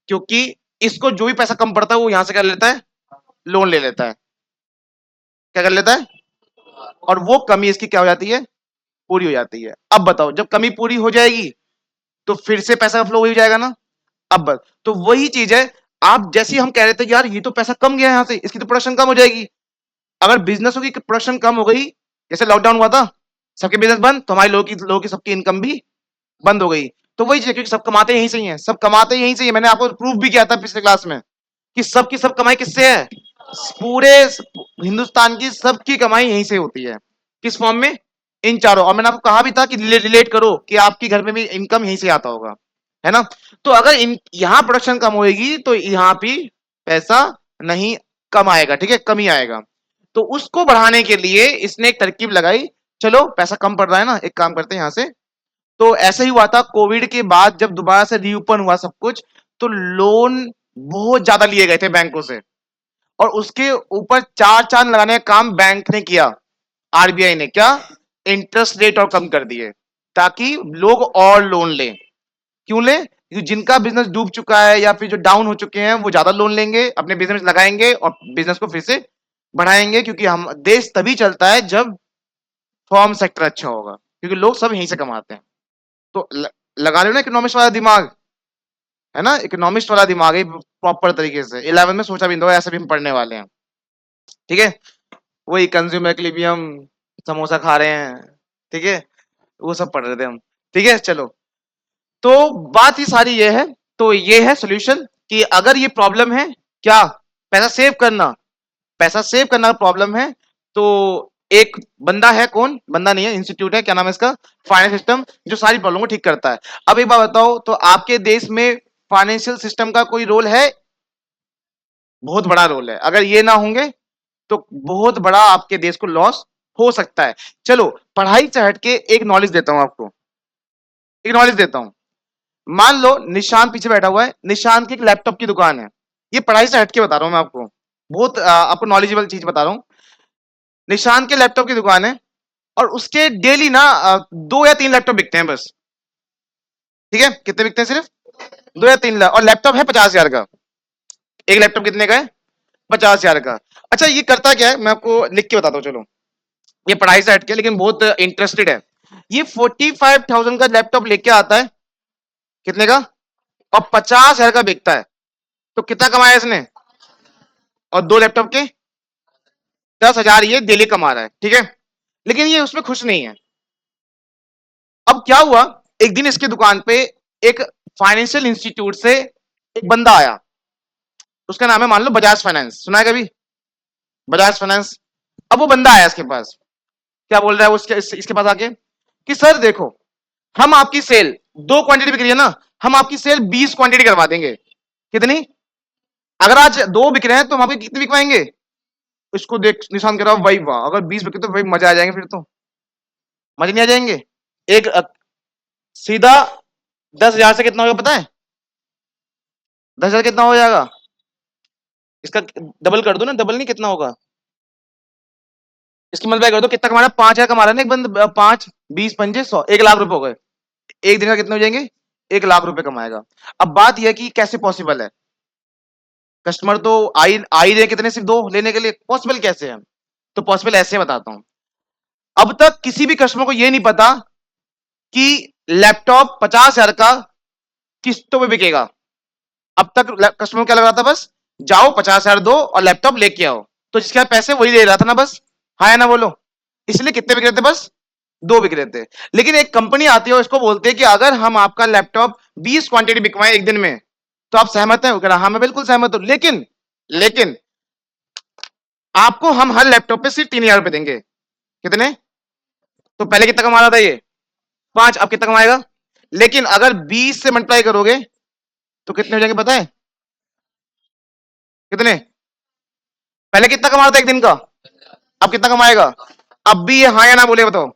क्योंकि इसको जो भी पैसा कम पड़ता है वो यहां से कर लेता है, लोन ले लेता है। क्या कर लेता है? और वो कमी इसकी क्या हो जाती है, पूरी हो जाती है। अब बताओ, जब कमी पूरी हो जाएगी तो फिर से पैसा का फ्लो हो जाएगा ना। अब बस तो वही चीज है, आप जैसे ही हम कह रहे थे यार ये तो पैसा कम गया यहां से, इसकी तो प्रोडक्शन कम हो जाएगी। अगर बिजनेसों की प्रोडक्शन कम हो गई, जैसे लॉकडाउन हुआ था, सबके बिजनेस बंद, तो हमारे लोगों की सबकी इनकम भी बंद हो गई। तो वही चीज है, क्योंकि सब कमाते यहीं से ही है, सब कमाते यहीं से ही है। मैंने आपको प्रूफ भी किया था पिछले क्लास में कि सबकी सब कमाई किससे है, पूरे हिंदुस्तान की सबकी कमाई यहीं से होती है। किस फॉर्म में? इन चारों। और मैंने आपको कहा भी था कि रिलेट करो कि आपकी घर में भी इनकम यहीं से आता होगा, है ना? तो अगर इन यहां प्रोडक्शन कम होगी तो यहां भी पैसा नहीं कम आएगा, ठीक है, कम ही आएगा। तो उसको बढ़ाने के लिए इसने एक तरकीब लगाई, चलो पैसा कम पड़ रहा है ना, एक काम करते हैं यहां से। तो ऐसे ही हुआ था कोविड के बाद, जब दोबारा से रीओपन हुआ सब कुछ, तो लोन बहुत ज्यादा लिए गए थे बैंकों से, और उसके ऊपर चार चांद लगाने का काम बैंक ने किया। आरबीआई ने क्या, इंटरेस्ट रेट और कम कर दिए, ताकि लोग और लोन लें। क्यों लें? क्योंकि जिनका बिजनेस डूब चुका है या फिर जो डाउन हो चुके हैं वो ज्यादा लोन लेंगे, अपने बिजनेस लगाएंगे और बिजनेस को फिर से बढ़ाएंगे, क्योंकि हम देश तभी चलता है जब फॉर्म सेक्टर अच्छा होगा, क्योंकि लोग सब यहीं से कमाते हैं। तो लगा लो ना इकोनॉमिक्स वाला दिमाग, है ना, इकोनॉमिक्स वाला दिमाग है प्रॉपर तरीके से। 11 में सोचा भी नहीं होगा ऐसे भी हम पढ़ने वाले हैं, ठीक है। वही कंज्यूमर के लिए भी हम समोसा खा रहे हैं, ठीक है, वो सब पढ़ रहे थे हम, ठीक है। चलो, तो बात ही सारी ये है, तो ये है सोल्यूशन कि अगर ये प्रॉब्लम है, क्या, पैसा सेव करना, पैसा सेव करना का प्रॉब्लम है, तो एक बंदा है, कौन बंदा नहीं है, इंस्टीट्यूट है, क्या नाम है इसका, फाइनेंस सिस्टम, जो सारी प्रॉब्लम को ठीक करता है। अब एक बात बताओ, तो आपके देश में फाइनेंशियल सिस्टम का कोई रोल है? बहुत बड़ा रोल है। अगर ये ना होंगे तो बहुत बड़ा आपके देश को लॉस हो सकता है। चलो, पढ़ाई से हट के एक नॉलेज देता हूं आपको, एक नॉलेज देता हूं। मान लो निशांत पीछे बैठा हुआ है, निशांत की एक लैपटॉप की दुकान है। ये पढ़ाई से हटके बता रहा हूं मैं आपको, बहुत आपको नॉलेजेबल चीज बता रहा हूं। निशांत के लैपटॉप की दुकान है, और उसके डेली ना 2 या 3 लैपटॉप बिकते हैं बस, ठीक है। कितने बिकते हैं? सिर्फ 2 या 3 लाख, और लैपटॉप है 50,000 का। एक लैपटॉप कितने का है? 50,000 का। अच्छा, ये करता क्या है, मैं आपको लिख के बताता हूँ, चलो। ये पढ़ाई से हटके लेकिन बहुत इंटरेस्टेड है। ये 45,000 का लैपटॉप लेके आता है, कितने का? और 50,000 का बिकता है। तो कितना कमाया इसने? और 2 लैपटॉप के 10,000 ये डेली कमा रहा है, ठीक है। लेकिन ये उसमें खुश नहीं है। अब क्या हुआ, एक दिन इसकी दुकान पे एक फाइनेंशियल इंस्टीट्यूट से एक बंदा आया, उसका नाम है मान लो बजाज फाइनेंस, सुना है कभी? बजाज फाइनेंस। अब वो बंदा आया इसके पास, क्या बोल रहा है वो इसके पास आके कि सर देखो, हम आपकी सेल 2 क्वांटिटी बिक रही है ना, हम आपकी सेल 20 क्वांटिटी करवा देंगे। कितनी? अगर आज 2 बिक रहे हैं तो हम आपके कितने बिकवाएंगे? इसको देख निशान करा, भाई वाह, अगर 20 बिके तो भाई मजा आ जाएंगे, फिर तो मजे नहीं आ जाएंगे। एक सीधा 10,000 से कितना होगा पता है? 10,000 कितना हो जाएगा? इसका डबल कर दो ना, डबल नहीं कितना होगा, इसकी मल्टीप्लाई कर दो, कितना कमा रहा है? 5,000 कमा रहा है ना एक बंद, 5, 20, 5, 100, 1 लाख रुपए हो गए। एक दिन का कितने हो जाएंगे? 1 लाख रुपए कमाएगा। अब बात यह है कि कैसे पॉसिबल है? कस्टमर तो आ ही रहे कितने, सिर्फ 2 लेने के लिए, पॉसिबल कैसे है? तो पॉसिबल ऐसे बताता हूं। अब तक किसी भी कस्टमर को यह नहीं पता कि लैपटॉप 50,000 का किस्तों में बिकेगा। अब तक कस्टमर को क्या लग रहा था, बस जाओ 50,000 दो और लैपटॉप लेके आओ, तो जिसके पास पैसे वही ले रहा था ना, बस। हाँ या ना बोलो? इसलिए कितने बिक रहे थे? बस 2 बिक रहे थे। लेकिन एक कंपनी आती है और इसको बोलते हैं कि अगर हम आपका लैपटॉप 20 क्वांटिटी बिकवाएं एक दिन में, तो आप सहमत हैं? वो कह रहा हाँ मैं बिल्कुल सहमत हूं, लेकिन आपको हम हर लैपटॉप पे सिर्फ 3,000 रुपए देंगे। कितने? तो पहले कितना कमा रहा था ये? 5, अब कितना कमाएगा? लेकिन अगर 20 से मल्टीप्लाई करोगे तो कितने हो जाएंगे पता है? कितने? पहले कितना कमा रहा था एक दिन का, अब कितना कमाएगा? अब भी ये हाँ या ना बोले बताओ?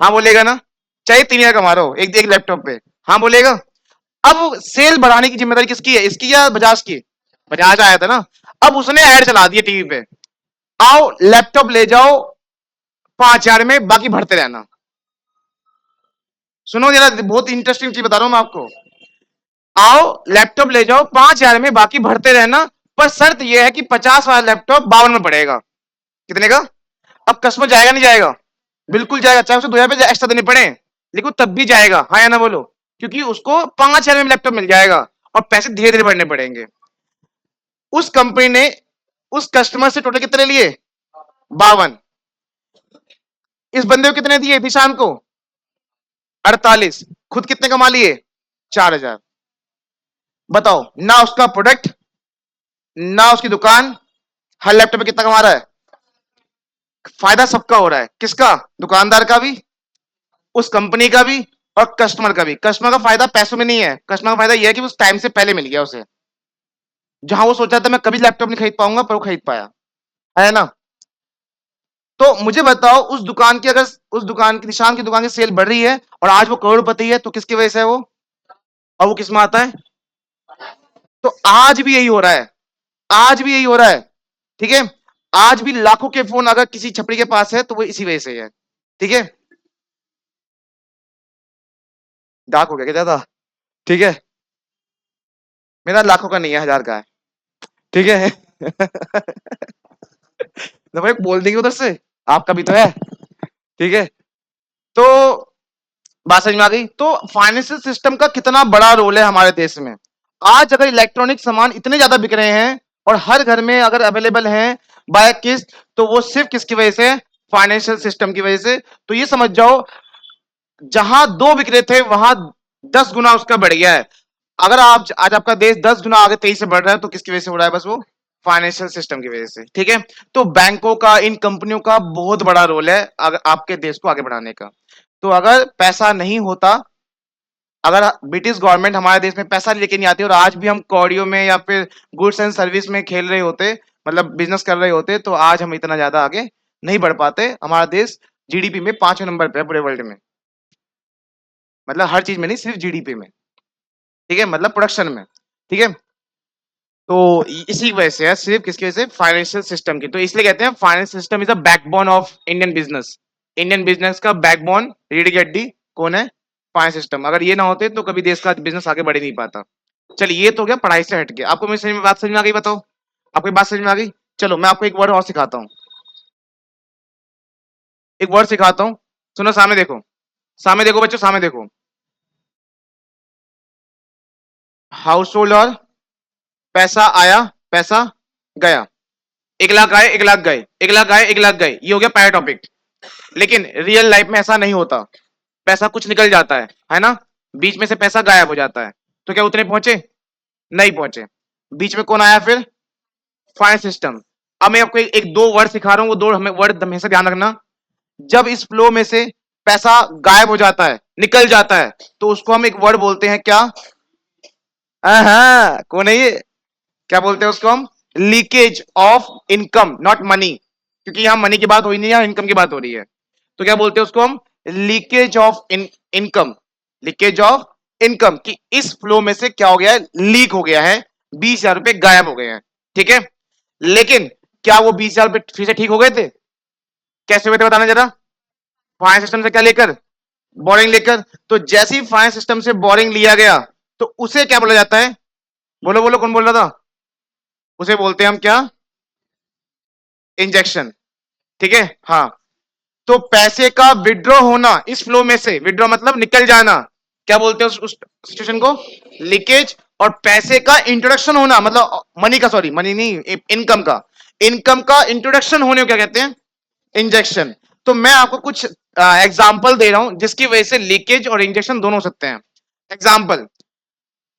हाँ बोलेगा ना? चाहे 3,000 कमा रहा हो एक एक लैपटॉप पे, हाँ बोलेगा। अब सेल बढ़ाने की जिम्मेदारी किसकी है, इसकी या बजाज की? बजाज आया था ना। अब उसने ऐड चला दिया टीवी पे, आओ लैपटॉप ले जाओ 5,000 में, बाकी भरते रहना। सुनो जरा, बहुत इंटरेस्टिंग चीज बता रहा हूं मैं आपको। आओ लैपटॉप ले जाओ 5,000 में, बाकी भरते रहना। पर शर्त यह है कि 50 वाला लैपटॉप 52 में पड़ेगा। कितने का? अब कस्टमर जाएगा नहीं जाएगा? बिल्कुल जाएगा, चाहे उसे 2,000 रुपए एक्स्ट्रा देने पड़े, लेकिन तब भी जाएगा। हाँ या ना बोलो? क्योंकि उसको 5,000 में लैपटॉप मिल जाएगा और पैसे धीरे धीरे बढ़ने पड़ेंगे। उस कंपनी ने उस कस्टमर से टोटल कितने लिए? 52। इस बंदे को कितने दिए निशान को? 48। खुद कितने कमा लिए? 4,000। बताओ ना, उसका प्रोडक्ट ना उसकी दुकान, हर लैपटॉप में कितना कमा रहा है? फायदा सबका हो रहा है, किसका? दुकानदार का भी, उस कंपनी का भी, और कस्टमर का भी। कस्टमर का फायदा पैसों में नहीं है, कस्टमर का फायदा यह है कि उस टाइम से पहले मिल गया उसे, जहां वो सोचा था मैं कभी लैपटॉप नहीं खरीद पाऊंगा, पर वो खरीद पाया। है ना? तो मुझे बताओ, उस दुकान की, अगर उस दुकान की, निशान की दुकान की सेल बढ़ रही है और आज वो करोड़पति है, तो किसकी वजह से है वो? और वो किस में आता है? तो आज भी यही हो रहा है, आज भी यही हो रहा है। ठीक है? आज भी लाखों के फोन अगर किसी छपरी के पास है तो वो इसी वजह से है। ठीक है? डाक हो गया क्या ज्यादा? ठीक है, मेरा लाखों का नहीं है, 1,000 का है। ठीक है? तो भाई बोल देंगे उधर से, आपका भी तो है। ठीक है? तो बात समझ में आ गई? तो फाइनेंशियल सिस्टम का कितना बड़ा रोल है हमारे देश में। आज अगर इलेक्ट्रॉनिक सामान इतने ज्यादा बिक रहे हैं और हर घर में अगर अवेलेबल है बाय किस्त, तो वो सिर्फ किसकी वजह से? फाइनेंशियल सिस्टम की वजह से। तो ये समझ जाओ, जहां 2 बिक रहे थे वहां 10 गुना उसका बढ़ गया है। अगर आप आज आपका देश 10 गुना आगे तेजी से बढ़ रहा है, तो किसकी वजह से हो रहा है? बस वो फाइनेंशियल सिस्टम की वजह से। ठीक है? तो बैंकों का, इन कंपनियों का बहुत बड़ा रोल है अगर आपके देश को आगे बढ़ाने का। तो अगर पैसा नहीं होता, अगर ब्रिटिश गवर्नमेंट हमारे देश में पैसा लेके नहीं आती और आज भी हम कौड़ियों में या फिर गुड्स एंड सर्विस में खेल रहे होते, मतलब बिजनेस कर रहे होते, तो आज हम इतना ज्यादा आगे नहीं बढ़ पाते। हमारा देश जीडीपी में 5वें नंबर पे है पूरे वर्ल्ड में, मतलब हर चीज में नहीं, सिर्फ जीडीपी में। ठीक है? मतलब प्रोडक्शन में। ठीक है? तो इसी वजह से है, सिर्फ किसकी वजह से? फाइनेंशियल सिस्टम की। तो इसलिए कहते हैं finance system is the backbone of Indian business. Indian business का बैकबोन, रीढ़ की हड्डी कौन है? Finance system. अगर ये ना होते तो कभी देश का बिजनेस आगे बढ़ ही नहीं पाता। चलिए, ये तो हो गया पढ़ाई से हटके। आपको मेरी समझ में बात समझ में आ गई? बताओ, आपको बात समझ में आ गई? चलो मैं आपको एक वर्ड और सिखाता हूँ, एक वर्ड सिखाता हूँ। सुनो, सामने देखो, सामने देखो बच्चों, सामने देखो। हाउस होल्ड और पैसा आया, पैसा गया। 1 लाख आए, 1 लाख गए, 1 लाख आए, 1 लाख गए, ये हो गया पहला टॉपिक। लेकिन रियल लाइफ में ऐसा नहीं होता। पैसा कुछ निकल जाता है ना? बीच में से पैसा गायब हो जाता है। तो क्या उतने पहुंचे? नहीं पहुंचे। बीच में कौन आया फिर? Finance system. अब मैं आपको एक दो वर्ड सिखा रहा हूं, वो दो हमें वर्ड हमेशा ध्यान रखना। जब इस फ्लो में से पैसा गायब हो जाता है, निकल जाता है, तो उसको हम एक वर्ड बोलते हैं क्या? हाँ, कौन है ये? क्या बोलते हैं उसको हम? Leakage of income, not money, क्योंकि यहां मनी की बात हो ही नहीं है, इनकम की बात हो रही है। तो क्या बोलते हैं उसको हम? Leakage of income. Leakage of income, कि इस फ्लो में से क्या हो गया है? लीक हो गया है, 20,000 रुपए गायब हो गए हैं। ठीक है, लेकिन क्या वो 20,000 रुपए फिर से ठीक हो गए थे? कैसे हुए थे बताना जरा। फाइनेंस सिस्टम से क्या लेकर? बोरिंग लेकर। तो जैसे ही फाइनेंस सिस्टम से बोरिंग लिया गया, तो उसे क्या बोला जाता है? बोलो बोलो, कौन बोल रहा था? उसे बोलते हैं हम क्या? इंजेक्शन। ठीक है, हाँ। तो पैसे का विड्रॉ होना इस फ्लो में से, विड्रॉ मतलब निकल जाना, क्या बोलते हैं उस सिचुएशन को? लीकेज। और पैसे का इंट्रोडक्शन होना, मतलब मनी का, सॉरी मनी नहीं, इनकम का, इनकम का इंट्रोडक्शन होने को क्या कहते हैं? इंजेक्शन। तो मैं आपको कुछ एग्जाम्पल दे रहा हूं जिसकी वजह से लीकेज और इंजेक्शन दोनों हो सकते हैं। एग्जाम्पल,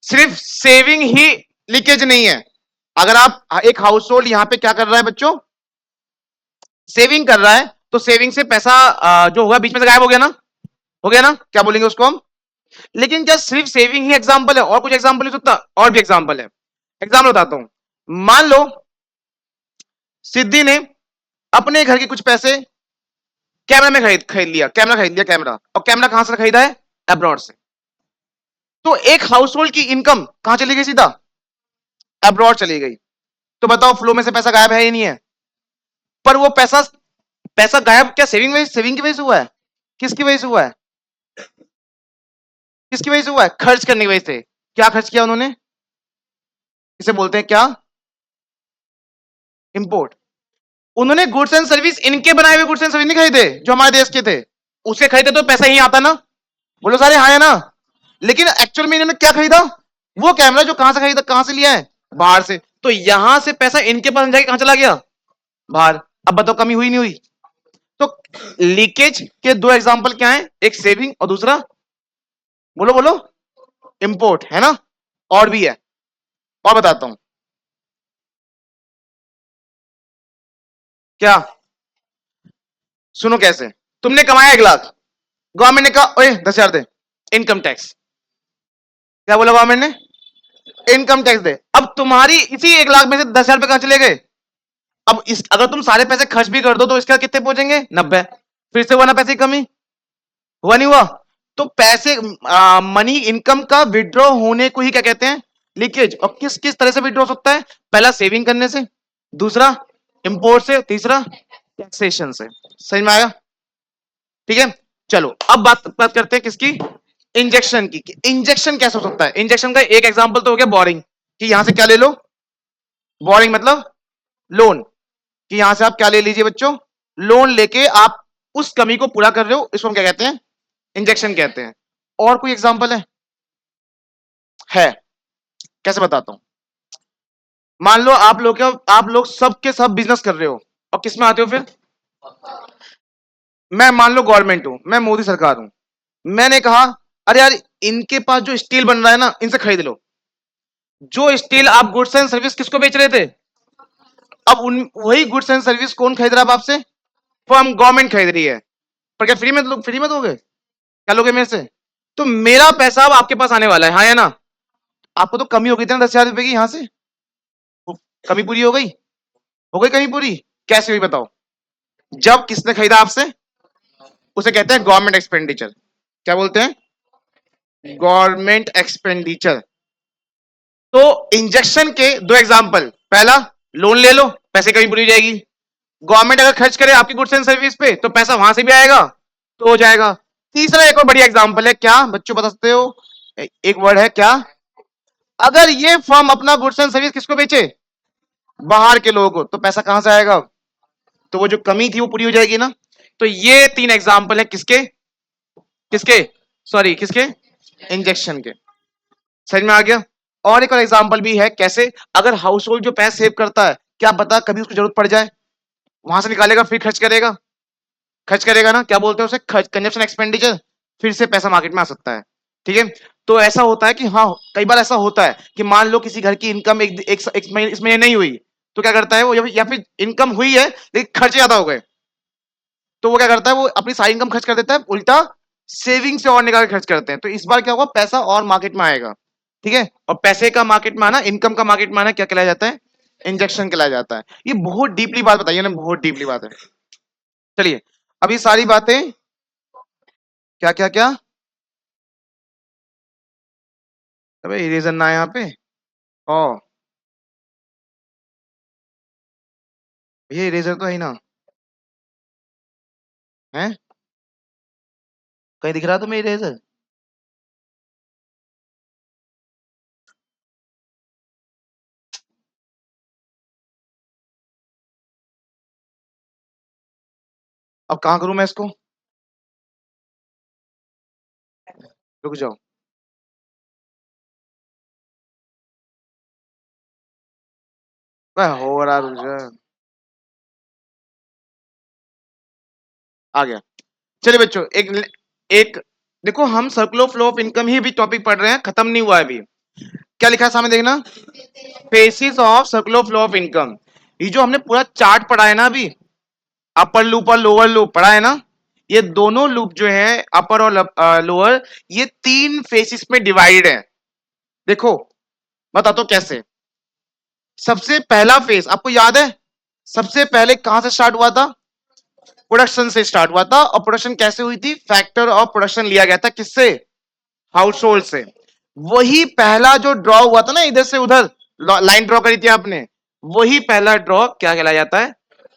सिर्फ सेविंग ही लीकेज नहीं है। अगर आप एक हाउस होल्ड यहां पे क्या कर रहा है बच्चों? सेविंग कर रहा है, तो सेविंग से पैसा जो होगा बीच में से गायब हो गया ना? हो गया ना? क्या बोलेंगे उसको हम? लेकिन क्या सिर्फ सेविंग ही एग्जाम्पल है? और कुछ एग्जाम्पल हो सकता? और भी एग्जाम्पल है। एग्जाम्पल बताता हूं। मान लो सिद्धि ने अपने घर के कुछ पैसे कैमरा में खरीद खरीद लिया, कैमरा। और कैमरा कहां से खरीदा है? अब्रॉड से। तो एक हाउस होल्ड की इनकम कहां चली गई? सीधा अब्रॉड चली गई। तो बताओ, फ्लो में से पैसा गायब है या नहीं है? पर वो पैसा, पैसा गायब क्या सेविंग की वजह से हुआ है? किसकी वजह से हुआ है? किसकी वजह से हुआ है? खर्च करने की वजह से। क्या खर्च किया उन्होंने? इसे बोलते हैं क्या? इंपोर्ट। उन्होंने गुड्स एंड सर्विस, इनके बनाए हुए गुड्स एंड सर्विस नहीं खरीदे जो हमारे देश के थे। उसे खरीदे तो पैसा यही आता ना? बोलो सारे हाँ है ना? लेकिन एक्चुअल में इन्होंने क्या खरीदा? वो कैमरा जो कहां से खरीदा, कहां से लिया है? बाहर से। तो यहां से पैसा इनके पास जाके कहां चला गया? बाहर। अब बताओ, कमी हुई नहीं हुई? तो लीकेज के दो एग्जांपल क्या है? एक सेविंग और दूसरा, बोलो बोलो, इंपोर्ट, है ना? और भी है, और बताता हूं। क्या? सुनो कैसे। तुमने कमाया 1 लाख, गवर्नमेंट ने कहा ओए 10,000 दे, इनकम टैक्स। क्या बोला गवर्नमेंट ने? इनकम टैक्स दे। अब तुम्हारी इसी 1 लाख में से 10,000 रुपए कहां चले गए? अब इस अगर तुम सारे पैसे खर्च भी कर दो तो इसके बाद कितने पहुंचेंगे? 90। फिर से हुआ ना पैसे की कमी? हुआ नहीं हुआ? तो पैसे, मनी इनकम का विड्रॉ होने को ही क्या कहते हैं? लीकेज। और किस किस तरह से विड्रॉ हो सकता है? पहला सेविंग करने से, दूसरा इंपोर्ट से, तीसरा टैक्सेशन से। समझ में आया? ठीक है, चलो अब बात बात करते हैं किसकी? इंजेक्शन की। इंजेक्शन कैसे हो सकता है? इंजेक्शन का एक एग्जांपल तो हो गया बोरिंग, कि यहां से क्या ले लो? बोरिंग मतलब लोन, कि यहां से आप क्या ले लीजिए बच्चों? लोन लेके आप उस कमी को पूरा कर रहे हो, इसको हम क्या कहते हैं? इंजेक्शन कहते हैं। और कोई एग्जांपल है? कैसे बताता हूं। मान लो आप लोग सब के सब बिजनेस कर रहे हो, और किस में आते हो फिर? मैं मान लो गवर्नमेंट हूं, मैं मोदी सरकार हूं। मैंने कहा अरे यार, इनके पास जो स्टील बन रहा है ना, इनसे खरीद लो। जो स्टील आप गुड्स एंड सर्विस किसको बेच रहे थे? अब उन वही गुड्स एंड सर्विस कौन खरीद रहा है आपसे? फर्म, गवर्नमेंट खरीद रही है। पर क्या फ्री में दोगे? क्या लोगे मेरे से? तो मेरा पैसा अब आपके पास आने वाला है, हाँ या ना? आपको तो कमी हो गई थी ना 10,000 रुपए की यहां से? वो कमी पूरी हो गई? हो गई कमी पूरी? कैसे हुई बताओ? जब किसने खरीदा आपसे? उसे कहते हैं गवर्नमेंट एक्सपेंडिचर। क्या बोलते हैं? Government expenditure. तो इंजेक्शन के दो एग्जांपल, पहला लोन ले लो, पैसे कमी पूरी हो जाएगी। गवर्नमेंट अगर खर्च करे आपकी गुड्स एंड सर्विस पे, तो पैसा वहां से भी आएगा, तो हो जाएगा। तीसरा एक और बढ़िया एग्जांपल है, क्या बच्चों बता सकते हो? एक वर्ड है क्या? अगर ये फर्म अपना गुड्स एंड सर्विस किसको बेचे? बाहर के लोगों को, तो पैसा कहां से आएगा? तो वो जो कमी थी वो पूरी हो जाएगी ना? तो ये तीन एग्जांपल है किसके? किसके? सॉरी किसके? इंजेक्शन के। समझ में आ गया? और एग्जांपल भी है, कैसे? अगर हाउस होल्ड जो पैसे सेव करता है, क्या पता कभी उसको जरूरत पड़ जाए, वहां से निकालेगा फिर खर्च करेगा। खर्च करेगा ना, क्या बोलते हैं उसे? Consumption expenditure. फिर से पैसा मार्केट में आ सकता है। ठीक है, तो ऐसा होता है कि हाँ, कई बार ऐसा होता है कि मान लो किसी घर की इनकम एक महीने इस महीने नहीं हुई, तो क्या करता है वो, या फिर इनकम हुई है लेकिन खर्चे ज्यादा हो गए, तो वो क्या करता है, वो अपनी सारी इनकम खर्च कर देता है, उल्टा सेविंग से और निकाल के खर्च करते हैं। तो इस बार क्या होगा, पैसा और मार्केट में आएगा। ठीक है, और पैसे का मार्केट में आना, इनकम का मार्केट में आना क्या कहलाया जाता है, इंजेक्शन कहलाया जाता है। ये बहुत डीपली बात बताइए ना, बहुत डीपली बात है। चलिए, अभी सारी बातें, क्या क्या क्या, अबे इरेजर ना है यहाँ पे। ओ ये इरेजर तो है ही ना, है कहीं दिख रहा तुम्हें इरेजर? अब कहाँ करूं मैं इसको, रुक जाओ। हो रहा, रुक जा, आ गया। चलिए बच्चों, एक एक देखो, हम सर्कुलर फ्लो ऑफ इनकम ही भी टॉपिक पढ़ रहे हैं, खत्म नहीं हुआ है अभी। क्या लिखा है सामने देखना, faces of circular flow of income. ये जो हमने पूरा चार्ट पढ़ा है ना अभी, अपर लूप और लोअर लूप पढ़ा है ना, ये दोनों लूप जो है, अपर और लोअर, ये तीन फेसिस में डिवाइड है। देखो बता तो कैसे। सबसे पहला फेस आपको याद है, सबसे पहले कहां से स्टार्ट हुआ था, प्रोडक्शन से स्टार्ट हुआ था। और प्रोडक्शन कैसे हुई थी, फैक्टर ऑफ प्रोडक्शन लिया गया था, किससे, हाउस होल्ड से। वही पहला जो ड्रॉ हुआ था ना, इधर से उधर लाइन ड्रॉ करी थी आपने, वही पहला ड्रॉ क्या कहलाया जाता है,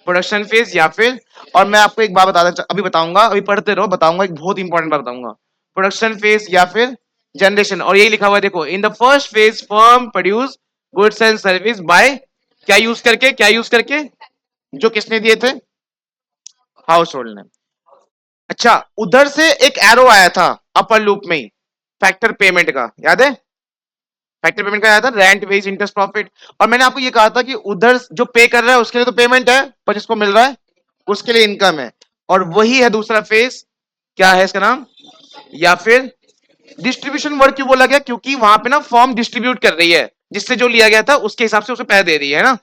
प्रोडक्शन फेज या फिर। और मैं आपको एक बात बता, अभी बताऊंगा, अभी पढ़ते रहो, बताऊंगा एक बहुत इंपॉर्टेंट बात बताऊंगा, प्रोडक्शन फेज या फिर जनरेशन। और यही लिखा हुआ है देखो, in the first phase firm produce goods and service by, क्या यूज करके, क्या यूज करके, जो किसने दिए थे, हाउस होल्ड ने। अच्छा, उधर से एक एरो आया था अपर लूप में ही, फैक्टर पेमेंट का, याद है, फैक्टर पेमेंट का आया था, रेंट वेज इंटरेस्ट प्रॉफिट। और मैंने आपको ये कहा था कि उधर जो पे कर रहा है उसके लिए तो पेमेंट है, पर जिसको मिल रहा है उसके लिए इनकम है। और वही है दूसरा फेज, क्या है इसका नाम, या फिर डिस्ट्रीब्यूशन वर्क। क्यों बोला गया, क्योंकि वहां पे ना फॉर्म डिस्ट्रीब्यूट कर रही है, जिससे जो लिया गया था उसके हिसाब से उसे पैसे दे रही है ना।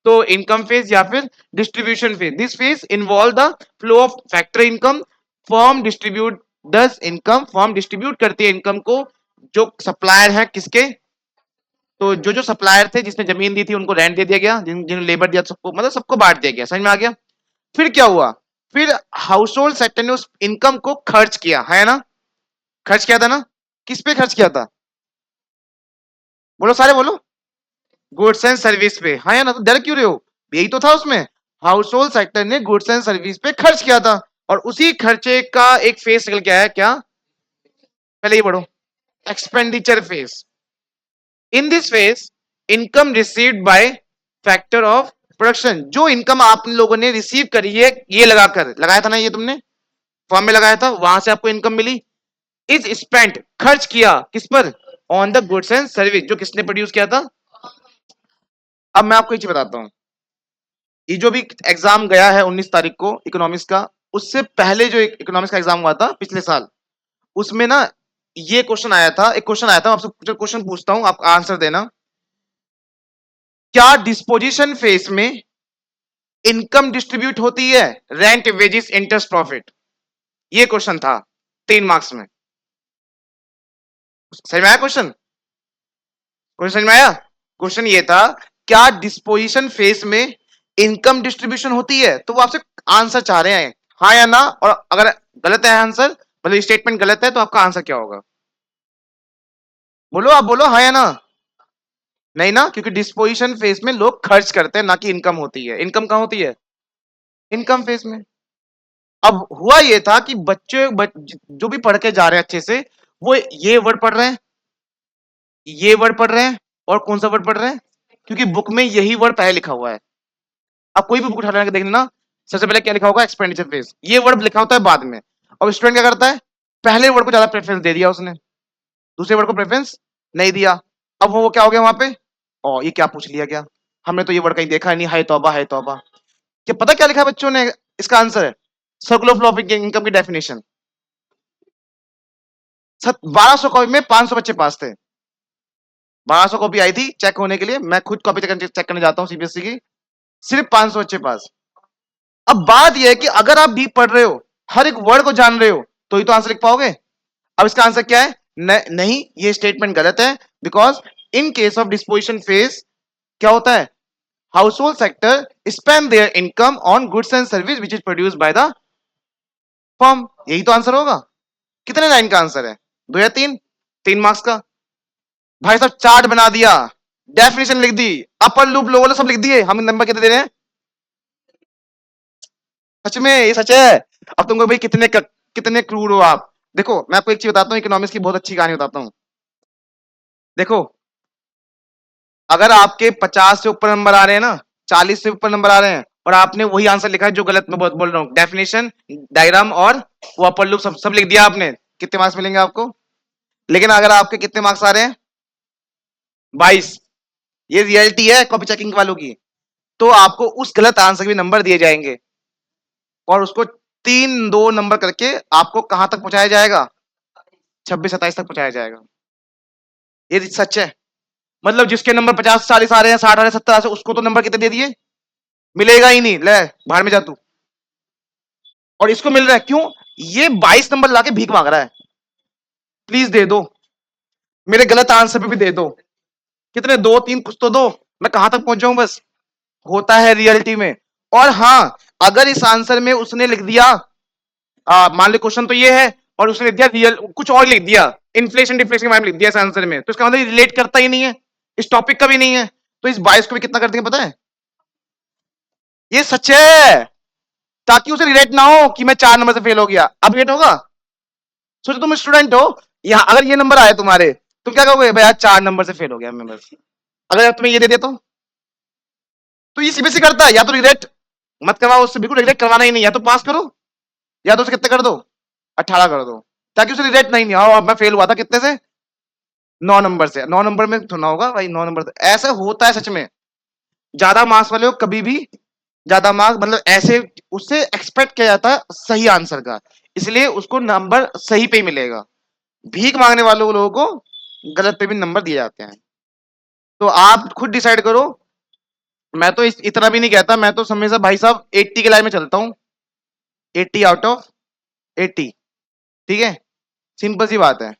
तो इनकम फेज या फिर distribution phase, this phase involve the flow of factor income, form distribute दस इनकम, फॉर्म डिस्ट्रीब्यूट करती है इनकम को, जो सप्लायर है किसके, तो जो जो सप्लायर थे, जिसने जमीन दी थी उनको रेंट दे दिया गया, जिन्होंने लेबर दिया सबको, मतलब सबको बांट दिया गया, समझ में आ गया। फिर क्या हुआ, फिर हाउस होल्ड सेक्टर ने उस इनकम को खर्च किया है ना, खर्च किया था ना, किस पे खर्च किया था, बोलो सारे बोलो, गुड्स एंड सर्विस पे, हाँ या ना, तो डर क्यों रहे हो, यही तो था उसमें, हाउस होल्ड सेक्टर ने गुड्स एंड सर्विस पे खर्च किया था। और उसी खर्चे का एक फेस निकल के आया, क्या, पहले ही पढ़ो, expenditure face. In this phase income received by factor of production, जो इनकम आप लोगों ने रिसीव करी है, ये लगाकर लगाया था ना, ये तुमने फॉर्म में लगाया था, वहां से आपको इनकम मिली, इज स्पेंट खर्च किया किस पर, on the goods and service, जो किसने प्रोड्यूस किया था। अब मैं आपको एक चीज बताता हूँ, ये जो भी एग्जाम गया है 19 तारीख को इकोनॉमिक्स का, उससे पहले जो इकोनॉमिक्स का एग्जाम हुआ था पिछले साल, उसमें ना ये क्वेश्चन आया था, एक क्वेश्चन आया था, आपसे क्वेश्चन पूछता हूँ, आप आंसर देना। क्या डिस्पोजिशन फेस में इनकम डिस्ट्रीब्यूट होती है, रेंट वेजिस इंटरेस्ट प्रॉफिट, ये क्वेश्चन था 3 मार्क्स में। समझ में आया क्वेश्चन, क्वेश्चन समझ में आया, क्वेश्चन ये था, क्या डिस्पोजिशन फेस में इनकम डिस्ट्रीब्यूशन होती है, तो वो आपसे आंसर चाह रहे हैं, हाँ या ना। और अगर गलत है आंसर, मतलब स्टेटमेंट गलत है, तो आपका आंसर क्या होगा, बोलो, आप बोलो हाँ या ना। नहीं ना, क्योंकि डिस्पोजिशन फेस में लोग खर्च करते हैं, ना कि इनकम होती है, इनकम कहां होती है, इनकम फेस में। अब हुआ ये था कि जो भी पढ़ के जा रहे हैं अच्छे से, वो ये वर्ड पढ़ रहे हैं, ये वर्ड पढ़ रहे हैं, और कौन सा वर्ड पढ़ रहे हैं, क्योंकि बुक में यही वर्ड पहले लिखा हुआ है। आप कोई भी बुक उठा के देख लेना, सबसे पहले क्या लिखा होगा, एक्सपेंडिचर फेज, ये वर्ड लिखा होता है बाद में। अब स्टूडेंट क्या करता है, पहले वर्ड को ज्यादा प्रेफरेंस दे दिया उसने, दूसरे वर्ड को प्रेफरेंस नहीं दिया। अब वो क्या हो गया वहां पे, और ये क्या पूछ लिया गया, हमने तो ये वर्ड कहीं देखा नहीं, हाय तौबा हाय तौबा। क्या पता क्या लिखा है बच्चों ने, इसका आंसर है सर्कुलर फ्लो ऑफ इनकम की डेफिनेशन। 1200 कॉपी में 500 बच्चे पास थे, 1200 कॉपी आई थी चेक होने के लिए, मैं खुद कॉपी चेक करने जाता हूँ सीबीएसई की। सिर्फ 500 बच्चे पास। अब बात यह है कि अगर आप डीप पढ़ रहे हो, हर एक वर्ड को जान रहे हो, तो ही तो आंसर लिख पाओगे। अब इसका आंसर क्या है? नहीं, ये स्टेटमेंट गलत है। Because in case of disposition phase क्या होता है? House hold sector spend there income on goods and service which is produce by the firm. यही तो आंसर होगा। कितने लाइन का आंसर है? 2 या 3? 3 मार्क्स का। भाई साहब चार्ट बना दिया, डेफिनेशन लिख दी, अपर लूप लोअर सब लिख दिए, हम नंबर कितने दे रहे हैं? सच में ये सच है। अब तुमको भाई कितने क्रूर हो आप। देखो मैं आपको एक चीज बताता हूँ, इकोनॉमिक्स की बहुत अच्छी कहानी बताता हूँ। देखो अगर आपके 50 से ऊपर नंबर आ रहे हैं ना, 40 से ऊपर नंबर आ रहे हैं, और आपने वही आंसर लिखा है जो गलत मैं बोल रहा हूँ, डेफिनेशन, डायग्राम और वो अपर लूप सब लिख दिया आपने, कितने मार्क्स मिलेंगे आपको? लेकिन अगर आपके कितने मार्क्स आ रहे हैं? 22। ये रियलिटी है कॉपी चेकिंग वालों की। तो आपको उस गलत आंसर के भी नंबर दिए जाएंगे, और उसको 3-2 नंबर करके आपको कहां तक पहुंचाया जाएगा? 26-27 तक पहुंचाया जाएगा। ये सच है। मतलब जिसके नंबर 50-40 आ रहे हैं, 60 आ रहे हैं, 70 आ रहे हैं, उसको तो नंबर कितने दे दिए? मिलेगा ही नहीं, ले बाहर में जा तू। और इसको मिल रहा है क्यों? ये 22 नंबर लाके भीख मांग रहा है, प्लीज दे दो, मेरे गलत आंसर पे भी दे दो। कितने? 2-3 कुछ तो दो, मैं कहां तक पहुंच जाऊं बस। होता है रियलिटी में। और हाँ, अगर इस आंसर में उसने लिख दिया, मान लो क्वेश्चन तो ये है, और उसने लिख दिया रियल कुछ और लिख दिया, इन्फ्लेशन डिफ्लेशन के बारे में लिख दिया इस आंसर में, तो इसका मतलब रिलेट करता ही नहीं है, इस टॉपिक का भी नहीं है। तो इस 22 को भी कितना कर देंगे पता है? ये सच है, ताकि उसे रिलेट ना हो कि मैं 4 नंबर से फेल हो गया। अब रिलेट होगा? सोचो तुम स्टूडेंट हो, यहाँ अगर ये नंबर आए तुम्हारे, तुम क्या कहोगे? भाई यार 4 नंबर से फेल हो गया मैं बस। अगर तुम्हें ये दे दिया तो ये सीबीएसई करता है, या तो रिग्रेट मत करवाओ उससे, बिल्कुल रिग्रेट करवाना ही नहीं, या तो पास करो, या तो उसे कितने कर दो? 18 कर दो, ताकि उसे रिग्रेट नहीं आओ अब मैं फेल हुआ था कितने से? 9 नंबर से। 9 नंबर में थोड़ा होगा भाई, 9 नंबर से ऐसा होता है सच में। ज्यादा मार्क्स वाले हो कभी भी, ज्यादा मार्क्स मतलब ऐसे, उससे एक्सपेक्ट किया जाता है सही आंसर का, इसलिए उसको नंबर सही पे ही मिलेगा। भीख मांगने वालों लोगों को गलत पे भी नंबर दिए जाते हैं। तो आप खुद डिसाइड करो। मैं तो इतना भी नहीं कहता, मैं तो हमेशा भाई साहब 80 के लाइन में चलता हूँ, 80 आउट ऑफ 80। ठीक है, सिंपल सी बात है,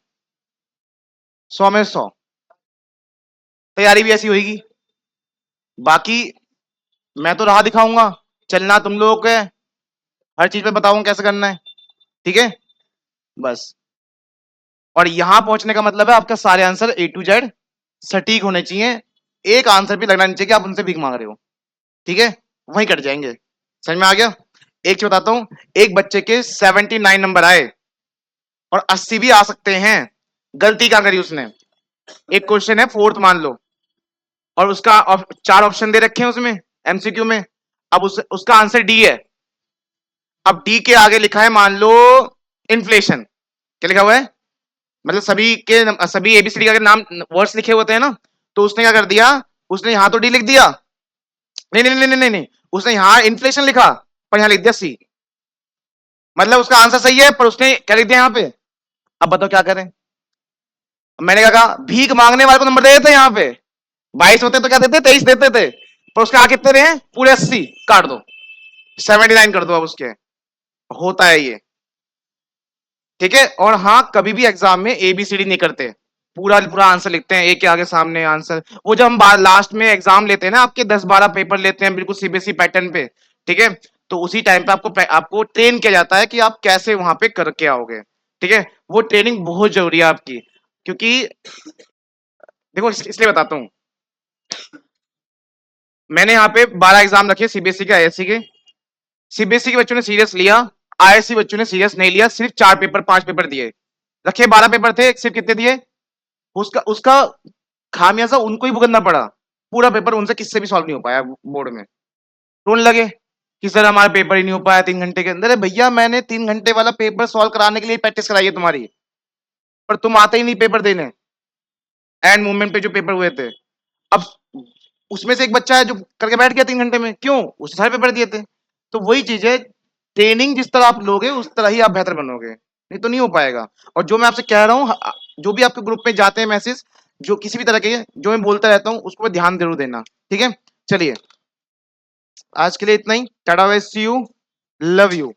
100 में 100। तैयारी भी ऐसी होगी। बाकी मैं तो राह दिखाऊंगा, चलना तुम लोगों को है, हर चीज पे बताऊंगा कैसे करना है। ठीक है, बस। और यहां पहुंचने का मतलब है आपका सारे आंसर A to Z सटीक होने चाहिए, एक आंसर भी लगना नहीं चाहिए कि आप उनसे भीख मांग रहे हो। ठीक है, वहीं कट जाएंगे। समझ में आ गया? एक चीज बताता हूं, एक बच्चे के 79 नंबर आए, और 80 भी आ सकते हैं। गलती क्या करी उसने? एक क्वेश्चन है फोर्थ मान लो, और उसका 4 ऑप्शन दे रखे हैं उसमें, एमसीक्यू में। अब उसका आंसर डी है। अब डी के आगे लिखा है मान लो इन्फ्लेशन। क्या लिखा हुआ है? मतलब सभी एबीसीडी का नाम वर्ड्स लिखे होते हैं ना, तो उसने क्या कर दिया, उसने यहां तो डी लिख दिया, नहीं नहीं नहीं नहीं नहीं, नहीं। उसने यहां इन्फ्लेशन लिखा, पर यहां लिख दिया सी। मतलब उसका आंसर सही है, पर उसने क्या लिख दिया यहाँ पे? अब बताओ क्या करें? मैंने क्या कहा, भीख मांगने वाले को नंबर दे देते यहाँ पे। 22 होते तो क्या देते? 23 देते थे। पर उसके आगे कितने रहे? पूरे 80 काट दो, 79 कर दो अब उसके। होता है ये। ठीक है, और हाँ कभी भी एग्जाम में एबीसीडी नहीं करते, पूरा पूरा आंसर लिखते हैं, एक के आगे सामने आंसर। वो जब हम लास्ट में एग्जाम लेते हैं ना, आपके 10-12 पेपर लेते हैं बिल्कुल सीबीएसई पैटर्न पे। ठीक है, तो उसी टाइम पे आपको आपको ट्रेन किया जाता है कि आप कैसे वहां पे करके आओगे। ठीक है, वो ट्रेनिंग बहुत जरूरी है आपकी, क्योंकि देखो इसलिए बताता हूँ, मैंने यहाँ पे 12 एग्जाम रखे सीबीएसई के, आईएससी के। सीबीएसई के बच्चों ने सीरियस लिया, आईएससी बच्चों ने सीरियस नहीं लिया, सिर्फ 4 पेपर 5 पेपर दिए। रखे 12 पेपर थे, सिर्फ कितने दिए? उसका उसका खामियाजा उनको ही भुगतना पड़ा। पूरा पेपर उनसे किससे भी सॉल्व नहीं हो पाया बोर्ड में। रोने लगे कि सर हमारा पेपर ही नहीं हो पाया 3 घंटे के अंदर। अरे भैया मैंने 3 घंटे वाला पेपर सॉल्व कराने के लिए प्रैक्टिस कराई है तुम्हारी, पर तुम आते ही नहीं पेपर देने, एंड मोमेंट पे जो पेपर हुए थे। अब उसमें से एक बच्चा है जो करके बैठ गया 3 घंटे में, क्यों? उसने सारे पेपर दिए थे। तो वही चीज है, ट्रेनिंग जिस तरह आप लोगे उस तरह ही आप बेहतर बनोगे, नहीं तो नहीं हो पाएगा। और जो मैं आपसे कह रहा हूँ, जो भी आपके ग्रुप में जाते हैं मैसेज, जो किसी भी तरह के जो मैं बोलता रहता हूँ, उसको ध्यान जरूर देना। ठीक है, चलिए। आज के लिए इतना ही। Tata bye, see you, love you.